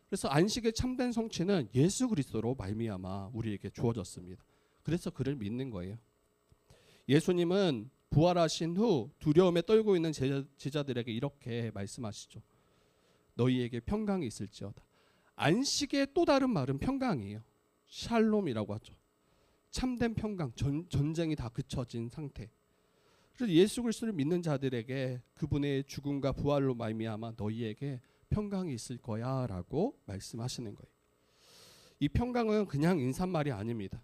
그래서 안식의 참된 성취는 예수 그리스도로 말미암아 우리에게 주어졌습니다. 그래서 그를 믿는 거예요. 예수님은 부활하신 후 두려움에 떨고 있는 제자들에게 이렇게 말씀하시죠. 너희에게 평강이 있을지어다. 안식의 또 다른 말은 평강이에요. 샬롬이라고 하죠. 참된 평강, 전쟁이 다 그쳐진 상태. 그래서 예수 그리스도를 믿는 자들에게 그분의 죽음과 부활로 말미암아 너희에게 평강이 있을 거야라고 말씀하시는 거예요. 이 평강은 그냥 인사말이 아닙니다.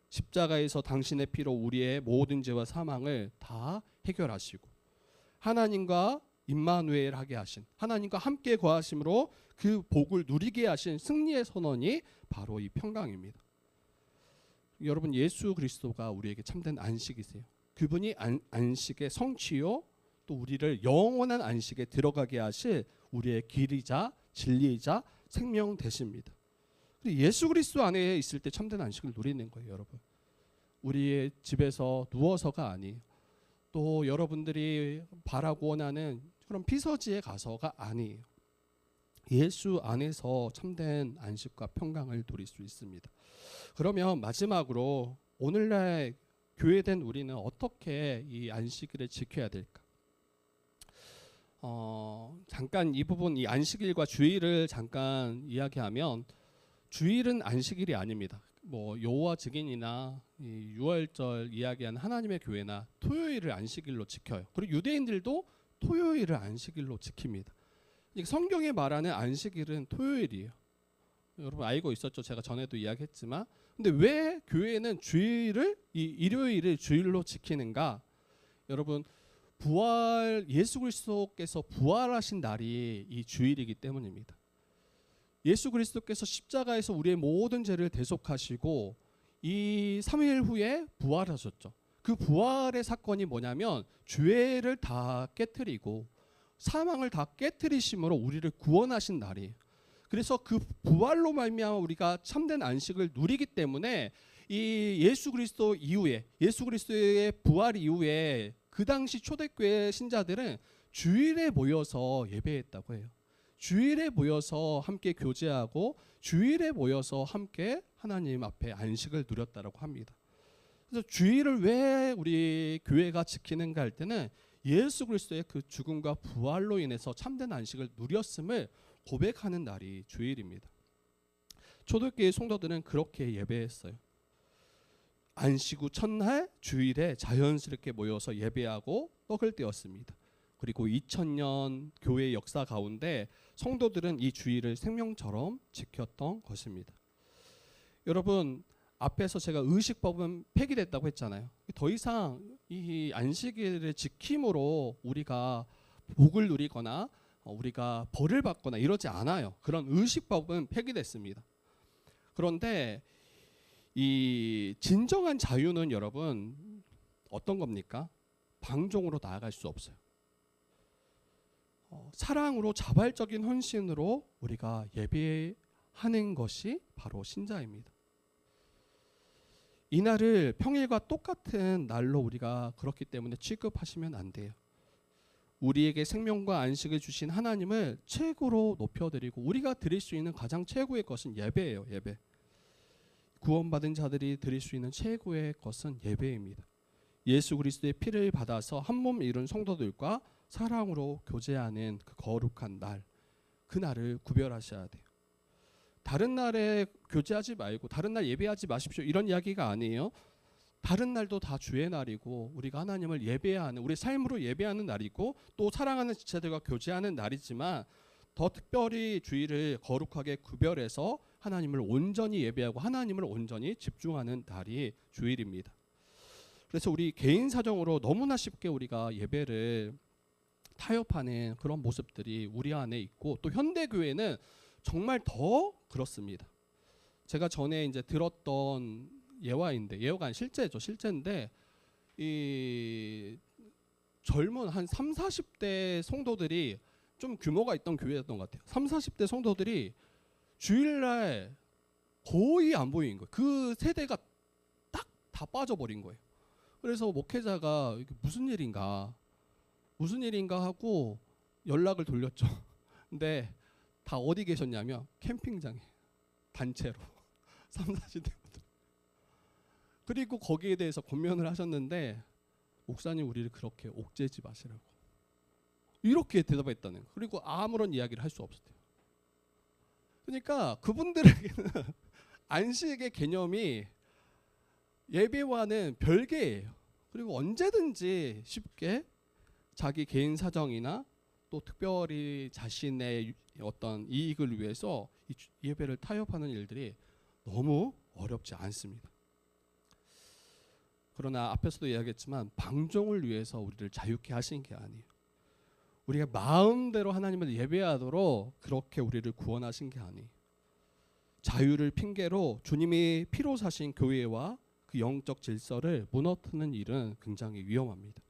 십자가에서 당신의 피로 우리의 모든 죄와 사망을 다 해결하시고 하나님과 임마누엘 하게 하신, 하나님과 함께 거하심으로 그 복을 누리게 하신 승리의 선언이 바로 이 평강입니다. 여러분, 예수 그리스도가 우리에게 참된 안식이세요. 그분이 안식의 성취요, 또 우리를 영원한 안식에 들어가게 하실 우리의 길이자 진리이자 생명 되십니다. 예수 그리스도 안에 있을 때 참된 안식을 누리는 거예요, 여러분. 우리의 집에서 누워서가 아니에요. 또 여러분들이 바라고 원하는 그런 피서지에 가서가 아니에요. 예수 안에서 참된 안식과 평강을 누릴 수 있습니다. 그러면 마지막으로 오늘날 교회된 우리는 어떻게 이 안식일을 지켜야 될까? 잠깐 이 부분, 이 안식일과 주일을 잠깐 이야기하면, 주일은 안식일이 아닙니다. 뭐 여호와 증인이나 이 유월절 이야기하는 하나님의 교회나 토요일을 안식일로 지켜요. 그리고 유대인들도 토요일을 안식일로 지킵니다. 성경에 말하는 안식일은 토요일이에요. 여러분 알고 있었죠? 제가 전에도 이야기했지만. 근데 왜 교회는 주일을, 이 일요일을 주일로 지키는가? 여러분, 예수 그리스도께서 부활하신 날이 이 주일이기 때문입니다. 예수 그리스도께서 십자가에서 우리의 모든 죄를 대속하시고 이 3일 후에 부활하셨죠. 그 부활의 사건이 뭐냐면 죄를 다 깨트리고 사망을 다 깨트리심으로 우리를 구원하신 날이에요. 그래서 그 부활로 말미암아 우리가 참된 안식을 누리기 때문에 이 예수 그리스도 이후에, 예수 그리스도의 부활 이후에 그 당시 초대교회 신자들은 주일에 모여서 예배했다고 해요. 주일에 모여서 함께 교제하고 주일에 모여서 함께 하나님 앞에 안식을 누렸다고 합니다. 그래서 주일을 왜 우리 교회가 지키는가 할 때는 예수 그리스도의 그 죽음과 부활로 인해서 참된 안식을 누렸음을 고백하는 날이 주일입니다. 초대교회 성도들은 그렇게 예배했어요. 안식 후 첫날 주일에 자연스럽게 모여서 예배하고 떡을 떼었습니다. 그리고 2000년 교회 역사 가운데 성도들은 이 주일을 생명처럼 지켰던 것입니다. 여러분, 앞에서 제가 의식법은 폐기됐다고 했잖아요. 더 이상 이 안식일을 지킴으로 우리가 복을 누리거나 우리가 벌을 받거나 이러지 않아요. 그런 의식법은 폐기됐습니다. 그런데 이 진정한 자유는 여러분 어떤 겁니까? 방종으로 나아갈 수 없어요. 사랑으로 자발적인 헌신으로 우리가 예배하는 것이 바로 신자입니다. 이 날을 평일과 똑같은 날로 우리가 그렇기 때문에 취급하시면 안 돼요. 우리에게 생명과 안식을 주신 하나님을 최고로 높여드리고 우리가 드릴 수 있는 가장 최고의 것은 예배예요. 예배. 구원받은 자들이 드릴 수 있는 최고의 것은 예배입니다. 예수 그리스도의 피를 받아서 한 몸 이룬 성도들과 사랑으로 교제하는 그 거룩한 날, 그 날을 구별하셔야 돼요. 다른 날에 교제하지 말고 다른 날 예배하지 마십시오 이런 이야기가 아니에요. 다른 날도 다 주의 날이고 우리가 하나님을 예배하는, 우리 삶으로 예배하는 날이고 또 사랑하는 지체들과 교제하는 날이지만 더 특별히 주일을 거룩하게 구별해서 하나님을 온전히 예배하고 하나님을 온전히 집중하는 날이 주일입니다. 그래서 우리 개인 사정으로 너무나 쉽게 우리가 예배를 타협하는 그런 모습들이 우리 안에 있고 또 현대교회는 정말 더 그렇습니다. 제가 전에 이제 들었던 예화인데, 예화가 아닌 실제죠. 실제인데 이 젊은 한 3, 40대 성도들이 좀 규모가 있던 교회였던 것 같아요. 3, 40대 성도들이 주일날 거의 안 보이는 거예요. 그 세대가 딱 다 빠져버린 거예요. 그래서 목회자가 이게 무슨 일인가 하고 연락을 돌렸죠. 근데 다 어디 계셨냐면 캠핑장에 단체로 3, 40대분들. 그리고 거기에 대해서 권면을 하셨는데 목사님 우리를 그렇게 옥죄지 마시라고 이렇게 대답했다는 거예요. 그리고 아무런 이야기를 할 수 없었대요. 그러니까 그분들에게는 안식의 개념이 예배와는 별개예요. 그리고 언제든지 쉽게 자기 개인 사정이나 또 특별히 자신의 어떤 이익을 위해서 이 예배를 타협하는 일들이 너무 어렵지 않습니다. 그러나 앞에서도 이야기했지만 방종을 위해서 우리를 자유케 하신 게 아니에요. 우리가 마음대로 하나님을 예배하도록 그렇게 우리를 구원하신 게 아니에요. 자유를 핑계로 주님이 피로 사신 교회와 그 영적 질서를 무너뜨리는 일은 굉장히 위험합니다.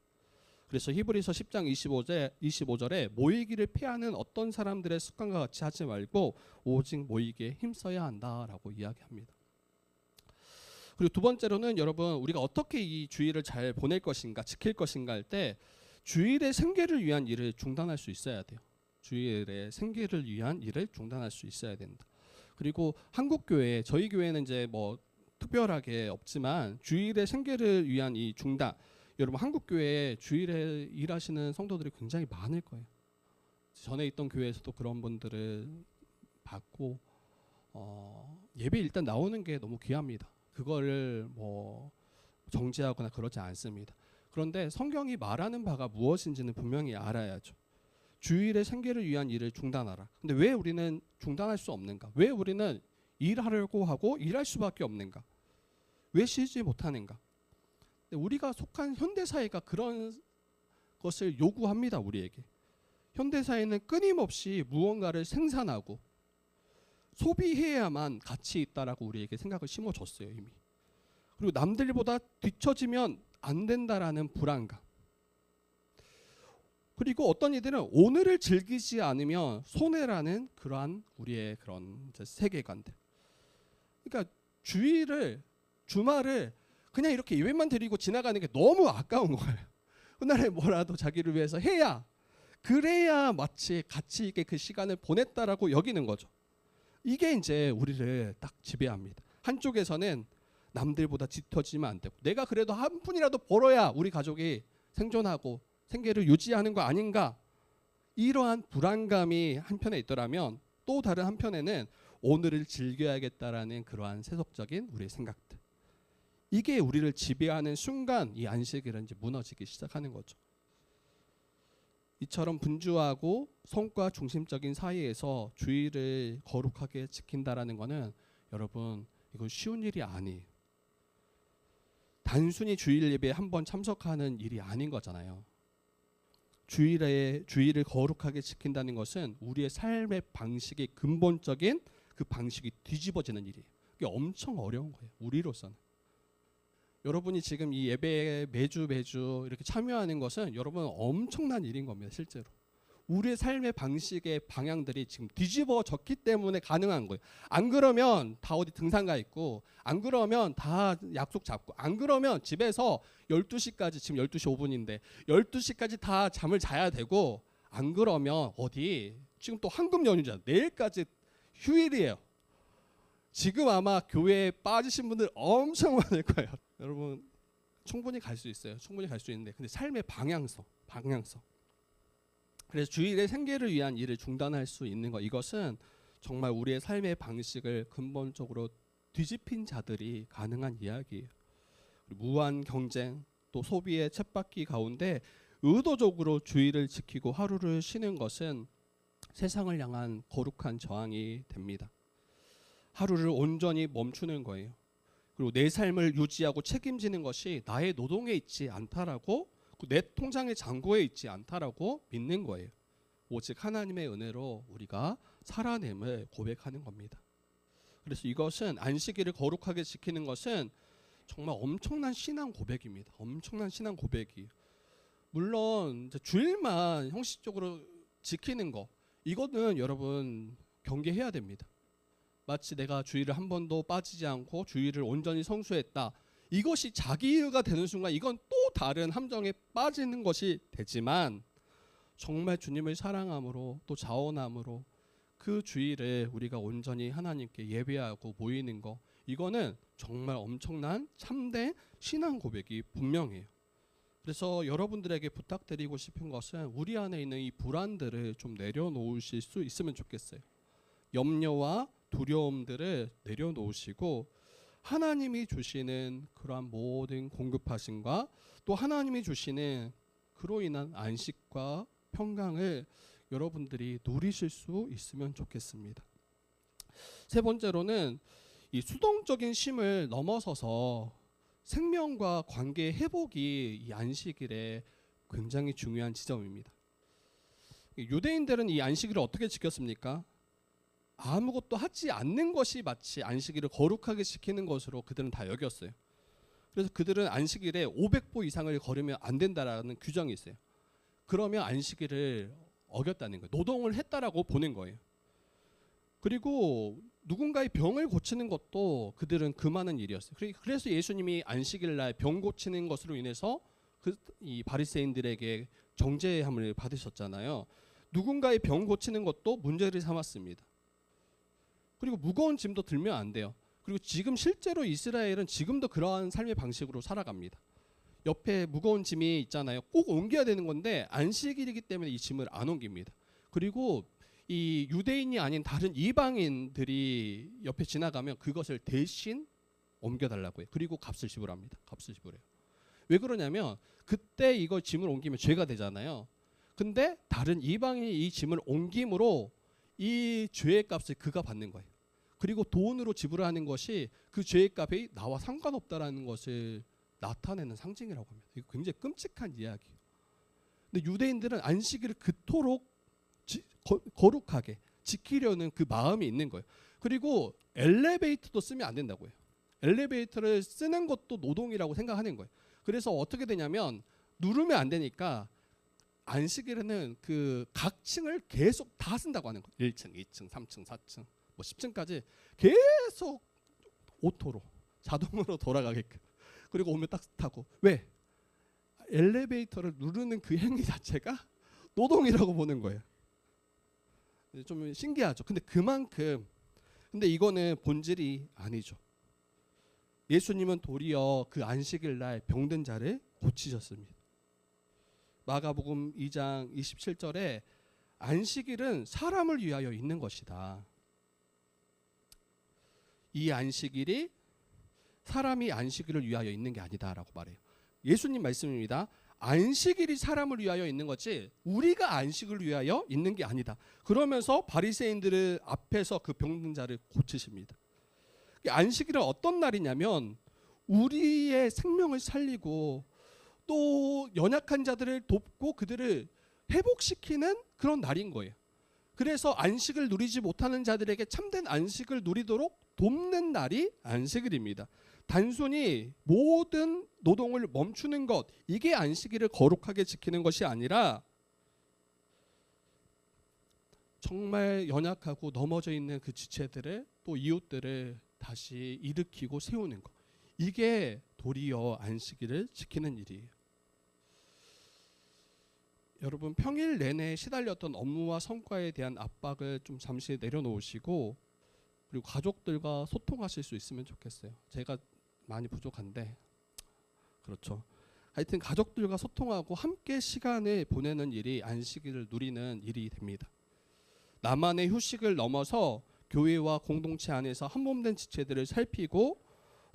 그래서 히브리서 10장 25절에 모이기를 피하는 어떤 사람들의 습관과 같이 하지 말고 오직 모이기에 힘써야 한다라고 이야기합니다. 그리고 두 번째로는 여러분 우리가 어떻게 이 주일을 잘 보낼 것인가 지킬 것인가 할 때 주일의 생계를 위한 일을 중단할 수 있어야 돼요. 주일의 생계를 위한 일을 중단할 수 있어야 된다. 그리고 한국 교회, 저희 교회는 이제 뭐 특별하게 없지만 주일의 생계를 위한 이 중단, 여러분 한국 교회에 주일에 일하시는 성도들이 굉장히 많을 거예요. 전에 있던 교회에서도 그런 분들을 봤고 예배 일단 나오는 게 너무 귀합니다. 그거를 뭐 정죄하거나 그러지 않습니다. 그런데 성경이 말하는 바가 무엇인지는 분명히 알아야죠. 주일의 생계를 위한 일을 중단하라. 근데 왜 우리는 중단할 수 없는가? 왜 우리는 일하려고 하고 일할 수밖에 없는가? 왜 쉬지 못하는가? 우리가 속한 현대 사회가 그런 것을 요구합니다. 우리에게. 현대사회는 끊임없이 무언가를 생산하고 소비해야만 가치 있다라고 우리에게 생각을 심어줬어요. 이미. 그리고 남들보다 뒤처지면 안 된다라는 불안감. 그리고 어떤 이들은 오늘을 즐기지 않으면 손해라는 그러한 우리의 그런 세계관들. 그러니까 주말을 그냥 이렇게 예배만 드리고 지나가는 게 너무 아까운 거예요. 그날에 뭐라도 자기를 위해서 해야, 그래야 마치 가치 있게 그 시간을 보냈다라고 여기는 거죠. 이게 이제 우리를 딱 지배합니다. 한쪽에서는 남들보다 뒤처지면 안 되고, 내가 그래도 한 푼이라도 벌어야 우리 가족이 생존하고 생계를 유지하는 거 아닌가, 이러한 불안감이 한편에 있더라면, 또 다른 한편에는 오늘을 즐겨야겠다라는 그러한 세속적인 우리의 생각들, 이게 우리를 지배하는 순간 이 안식일은 이제 무너지기 시작하는 거죠. 이처럼 분주하고 성과 중심적인 사이에서 주일을 거룩하게 지킨다라는 것은 여러분, 이건 쉬운 일이 아니에요. 단순히 주일 예배에 한번 참석하는 일이 아닌 거잖아요. 주일을 거룩하게 지킨다는 것은 우리의 삶의 방식의 근본적인 그 방식이 뒤집어지는 일이에요. 이게 엄청 어려운 거예요. 우리로서는. 여러분이 지금 이 예배에 매주 이렇게 참여하는 것은 여러분 엄청난 일인 겁니다. 실제로. 우리의 삶의 방식의 방향들이 지금 뒤집어졌기 때문에 가능한 거예요. 안 그러면 다 어디 등산 가 있고, 안 그러면 다 약속 잡고, 안 그러면 집에서 12시까지, 지금 12시 5분인데 12시까지 다 잠을 자야 되고, 안 그러면 어디, 지금 또 황금 연휴잖아요. 내일까지 휴일이에요. 지금 아마 교회에 빠지신 분들 엄청 많을 거예요. 여러분 충분히 갈 수 있어요. 충분히 갈 수 있는데, 근데 삶의 방향성. 그래서 주일에 생계를 위한 일을 중단할 수 있는 것, 이것은 정말 우리의 삶의 방식을 근본적으로 뒤집힌 자들이 가능한 이야기예요. 무한 경쟁, 또 소비의 쳇바퀴 가운데 의도적으로 주일을 지키고 하루를 쉬는 것은 세상을 향한 거룩한 저항이 됩니다. 하루를 온전히 멈추는 거예요. 그리고 내 삶을 유지하고 책임지는 것이 나의 노동에 있지 않다라고, 내 통장의 잔고에 있지 않다라고 믿는 거예요. 오직 하나님의 은혜로 우리가 살아냄을 고백하는 겁니다. 그래서 이것은, 안식일을 거룩하게 지키는 것은 정말 엄청난 신앙 고백입니다. 엄청난 신앙 고백이에요. 물론 주일만 형식적으로 지키는 거, 이거는 여러분 경계해야 됩니다. 마치 내가 주일을 한 번도 빠지지 않고 주일을 온전히 성수했다, 이것이 자기의가 되는 순간 이건 또 다른 함정에 빠지는 것이 되지만, 정말 주님을 사랑함으로 또 자원함으로 그 주일에 우리가 온전히 하나님께 예배하고 모이는 거, 이거는 정말 엄청난 참된 신앙 고백이 분명해요. 그래서 여러분들에게 부탁드리고 싶은 것은, 우리 안에 있는 이 불안들을 좀 내려놓으실 수 있으면 좋겠어요. 염려와 두려움들을 내려놓으시고, 하나님이 주시는 그러한 모든 공급하심과 또 하나님이 주시는 그로 인한 안식과 평강을 여러분들이 누리실 수 있으면 좋겠습니다. 세 번째로는 이 수동적인 쉼을 넘어서서 생명과 관계의 회복이 이 안식일에 굉장히 중요한 지점입니다. 유대인들은 이 안식일을 어떻게 지켰습니까? 아무것도 하지 않는 것이 마치 안식일을 거룩하게 지키는 것으로 그들은 다 여겼어요. 그래서 그들은 안식일에 500보 이상을 걸으면 안 된다라는 규정이 있어요. 그러면 안식일을 어겼다는 거예요. 노동을 했다라고 보는 거예요. 그리고 누군가의 병을 고치는 것도 그들은 금하는 일이었어요. 그래서 예수님이 안식일 날 병 고치는 것으로 인해서 이 바리새인들에게 정죄함을 받으셨잖아요. 누군가의 병 고치는 것도 문제를 삼았습니다. 그리고 무거운 짐도 들면 안 돼요. 그리고 지금 실제로 이스라엘은 지금도 그러한 삶의 방식으로 살아갑니다. 옆에 무거운 짐이 있잖아요. 꼭 옮겨야 되는 건데 안식일이기 때문에 이 짐을 안 옮깁니다. 그리고 이 유대인이 아닌 다른 이방인들이 옆에 지나가면 그것을 대신 옮겨달라고 해요. 그리고 값을 지불합니다. 값을 지불해요. 왜 그러냐면 그때 이거 짐을 옮기면 죄가 되잖아요. 근데 다른 이방인이 이 짐을 옮김으로 이 죄의 값을 그가 받는 거예요. 그리고 돈으로 지불하는 것이 그 죄의 값이 나와 상관없다라는 것을 나타내는 상징이라고 합니다. 이거 굉장히 끔찍한 이야기예요. 근데 유대인들은 안식일을 그토록 거룩하게 지키려는 그 마음이 있는 거예요. 그리고 엘리베이터도 쓰면 안 된다고 해요. 엘리베이터를 쓰는 것도 노동이라고 생각하는 거예요. 그래서 어떻게 되냐면 누르면 안 되니까 안식일에는 그 각 층을 계속 다 쓴다고 하는 거예요. 1층, 2층, 3층, 4층, 뭐 10층까지 계속 오토로 자동으로 돌아가게끔. 그리고 오면 딱 타고. 왜? 엘리베이터를 누르는 그 행위 자체가 노동이라고 보는 거예요. 좀 신기하죠. 근데 이거는 본질이 아니죠. 예수님은 도리어 그 안식일 날 병든 자를 고치셨습니다. 마가복음 2장 27절에 안식일은 사람을 위하여 있는 것이다. 이 안식일이 사람이 안식일을 위하여 있는 게 아니다라고 말해요. 예수님 말씀입니다. 안식일이 사람을 위하여 있는 거지 우리가 안식을 위하여 있는 게 아니다. 그러면서 바리새인들 앞에서 그 병든 자를 고치십니다. 안식일은 어떤 날이냐면 우리의 생명을 살리고 또 연약한 자들을 돕고 그들을 회복시키는 그런 날인 거예요. 그래서 안식을 누리지 못하는 자들에게 참된 안식을 누리도록 돕는 날이 안식일입니다. 단순히 모든 노동을 멈추는 것, 이게 안식일을 거룩하게 지키는 것이 아니라 정말 연약하고 넘어져 있는 그 지체들을 또 이웃들을 다시 일으키고 세우는 것, 이게 도리어 안식일을 지키는 일이에요. 여러분, 평일 내내 시달렸던 업무와 성과에 대한 압박을 좀 잠시 내려놓으시고 그리고 가족들과 소통하실 수 있으면 좋겠어요. 제가 많이 부족한데 그렇죠. 하여튼 가족들과 소통하고 함께 시간을 보내는 일이 안식일을 누리는 일이 됩니다. 나만의 휴식을 넘어서 교회와 공동체 안에서 한몸된 지체들을 살피고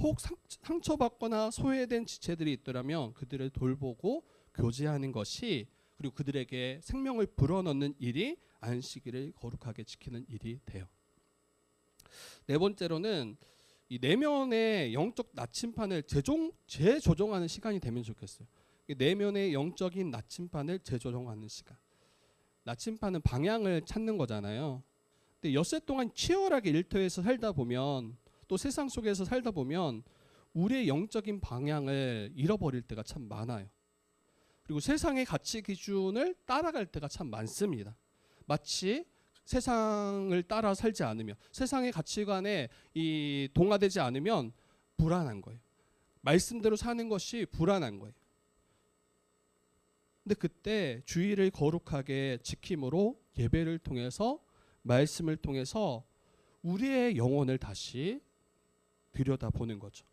혹 상처받거나 소외된 지체들이 있더라면 그들을 돌보고 교제하는 것이, 그리고 그들에게 생명을 불어넣는 일이 안식일을 거룩하게 지키는 일이 돼요. 네 번째로는 이 내면의 영적 나침판을 재조정하는 시간이 되면 좋겠어요. 내면의 영적인 나침판을 재조정하는 시간. 나침판은 방향을 찾는 거잖아요. 근데 엿새 동안 치열하게 일터에서 살다 보면, 또 세상 속에서 살다 보면 우리의 영적인 방향을 잃어버릴 때가 참 많아요. 그리고 세상의 가치 기준을 따라갈 때가 참 많습니다. 마치 세상을 따라 살지 않으면, 세상의 가치관에 동화되지 않으면 불안한 거예요. 말씀대로 사는 것이 불안한 거예요. 근데 그때 주의를 거룩하게 지킴으로 예배를 통해서, 말씀을 통해서 우리의 영혼을 다시 들여다보는 거죠.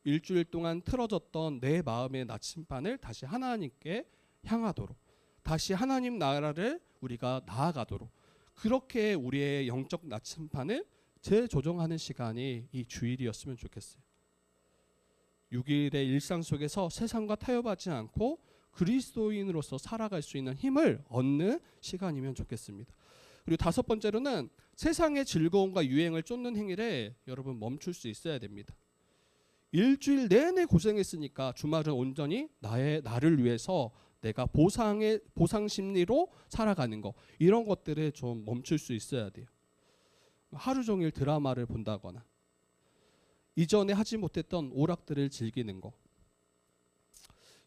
일주일 동안 틀어졌던 내 마음의 나침반을 다시 하나님께 향하도록, 다시 하나님 나라를 우리가 나아가도록, 그렇게 우리의 영적 나침반을 재조정하는 시간이 이 주일이었으면 좋겠어요. 6일의 일상 속에서 세상과 타협하지 않고 그리스도인으로서 살아갈 수 있는 힘을 얻는 시간이면 좋겠습니다. 그리고 다섯 번째로는 세상의 즐거움과 유행을 쫓는 행위를 여러분 멈출 수 있어야 됩니다. 일주일 내내 고생했으니까 주말은 온전히 나를 위해서 내가 보상 심리로 살아가는 거, 이런 것들을 좀 멈출 수 있어야 돼요. 하루 종일 드라마를 본다거나 이전에 하지 못했던 오락들을 즐기는 거.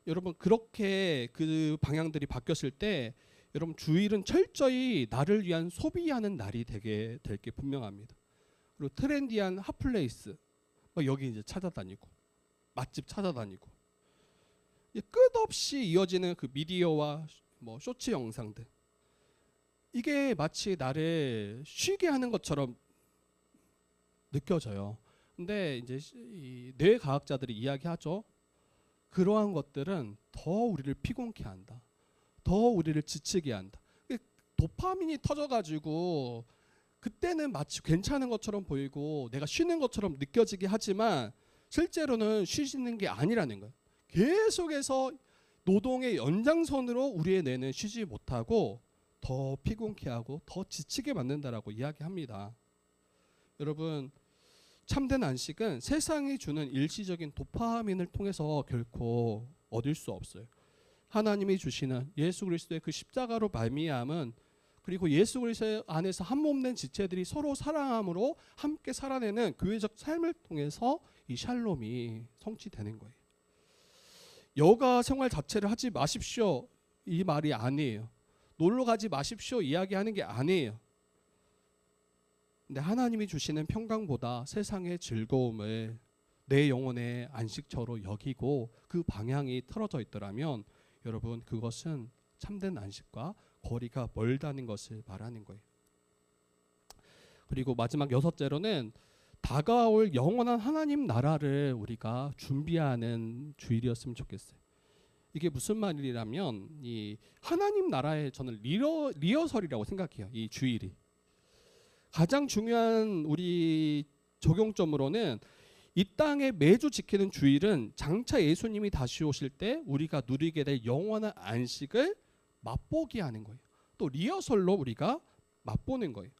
여러분, 그렇게 그 방향들이 바뀌었을 때 여러분 주일은 철저히 나를 위한 소비하는 날이 되게 될 게 분명합니다. 그리고 트렌디한 핫플레이스 여기 이제 찾아다니고 맛집 찾아다니고 끝없이 이어지는 그 미디어와 뭐 쇼츠 영상들, 이게 마치 나를 쉬게 하는 것처럼 느껴져요. 근데 이제 이 뇌과학자들이 이야기하죠. 그러한 것들은 더 우리를 피곤케 한다. 더 우리를 지치게 한다. 도파민이 터져가지고 그때는 마치 괜찮은 것처럼 보이고 내가 쉬는 것처럼 느껴지게 하지만 실제로는 쉬시는 게 아니라는 거예요. 계속해서 노동의 연장선으로 우리의 뇌는 쉬지 못하고 더 피곤케 하고 더 지치게 만든다라고 이야기합니다. 여러분, 참된 안식은 세상이 주는 일시적인 도파민을 통해서 결코 얻을 수 없어요. 하나님이 주시는 예수 그리스도의 그 십자가로 말미암은, 그리고 예수 그리스도 안에서 한 몸 된 지체들이 서로 사랑함으로 함께 살아내는 교회적 삶을 통해서 이 샬롬이 성취되는 거예요. 여가 생활 자체를 하지 마십시오 이 말이 아니에요. 놀러 가지 마십시오 이야기하는 게 아니에요. 근데 하나님이 주시는 평강보다 세상의 즐거움을 내 영혼의 안식처로 여기고 그 방향이 틀어져 있더라면 여러분, 그것은 참된 안식과 거리가 멀다는 것을 말하는 거예요. 그리고 마지막 여섯째로는 다가올 영원한 하나님 나라를 우리가 준비하는 주일이었으면 좋겠어요. 이게 무슨 말이라면 이 하나님 나라의 저는 리허설이라고 생각해요. 이 주일이 가장 중요한 우리 적용점으로는 이 땅에 매주 지키는 주일은 장차 예수님이 다시 오실 때 우리가 누리게 될 영원한 안식을 맛보게 하는 거예요. 또 리허설로 우리가 맛보는 거예요.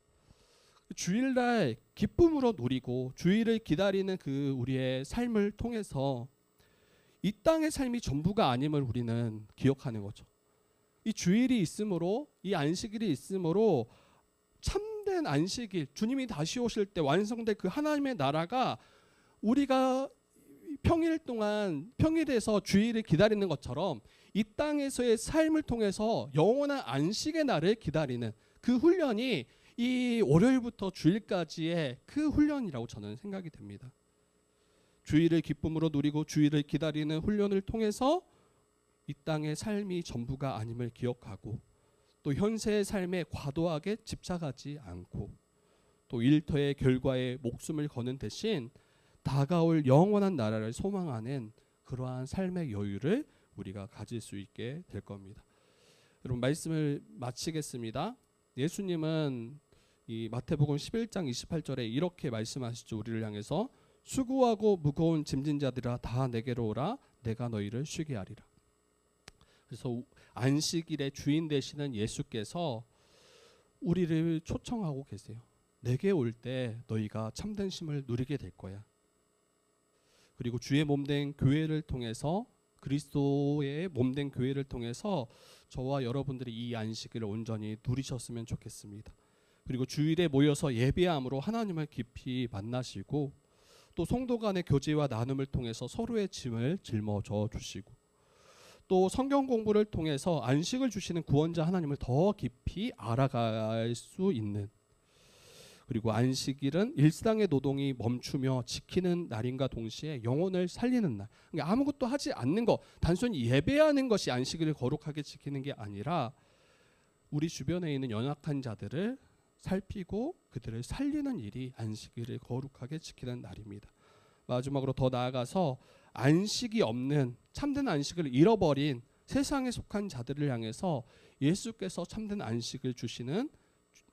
주일날 기쁨으로 누리고 주일을 기다리는 그 우리의 삶을 통해서 이 땅의 삶이 전부가 아님을 우리는 기억하는 거죠. 이 주일이 있으므로, 이 안식일이 있으므로 참된 안식일, 주님이 다시 오실 때 완성될 그 하나님의 나라가 우리가 평일 동안 평일에서 주일을 기다리는 것처럼 이 땅에서의 삶을 통해서 영원한 안식의 날을 기다리는 그 훈련이 이 월요일부터 주일까지의 그 훈련이라고 저는 생각이 됩니다. 주일을 기쁨으로 누리고 주일을 기다리는 훈련을 통해서 이 땅의 삶이 전부가 아님을 기억하고 또 현세의 삶에 과도하게 집착하지 않고 또 일터의 결과에 목숨을 거는 대신 다가올 영원한 나라를 소망하는 그러한 삶의 여유를 우리가 가질 수 있게 될 겁니다. 여러분, 말씀을 마치겠습니다. 예수님은 이 마태복음 11장 28절에 이렇게 말씀하시죠. 우리를 향해서 수고하고 무거운 짐진 자들아 다 내게로 오라 내가 너희를 쉬게 하리라. 그래서 안식일의 주인 되시는 예수께서 우리를 초청하고 계세요. 내게 올 때 너희가 참된 쉼을 누리게 될 거야. 그리고 주의 몸된 교회를 통해서, 그리스도의 몸된 교회를 통해서 저와 여러분들이 이 안식일을 온전히 누리셨으면 좋겠습니다. 그리고 주일에 모여서 예배함으로 하나님을 깊이 만나시고 또 성도 간의 교제와 나눔을 통해서 서로의 짐을 짊어져 주시고 또 성경 공부를 통해서 안식을 주시는 구원자 하나님을 더 깊이 알아갈 수 있는, 그리고 안식일은 일상의 노동이 멈추며 지키는 날인가 동시에 영혼을 살리는 날. 그러니까 아무것도 하지 않는 것, 단순히 예배하는 것이 안식일을 거룩하게 지키는 게 아니라 우리 주변에 있는 연약한 자들을 살피고 그들을 살리는 일이 안식일을 거룩하게 지키는 날입니다. 마지막으로 더 나아가서 안식이 없는, 참된 안식을 잃어버린 세상에 속한 자들을 향해서 예수께서 참된 안식을 주시는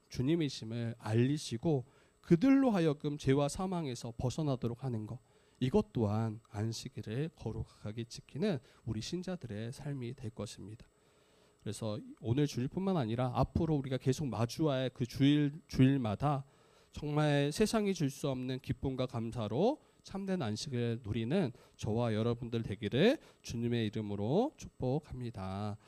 주님이심을 알리시고 그들로 하여금 죄와 사망에서 벗어나도록 하는 것, 이것 또한 안식일을 거룩하게 지키는 우리 신자들의 삶이 될 것입니다. 그래서 오늘 주일뿐만 아니라 앞으로 우리가 계속 마주할 그 주일마다 정말 세상이 줄 수 없는 기쁨과 감사로 참된 안식을 누리는 저와 여러분들 되기를 주님의 이름으로 축복합니다.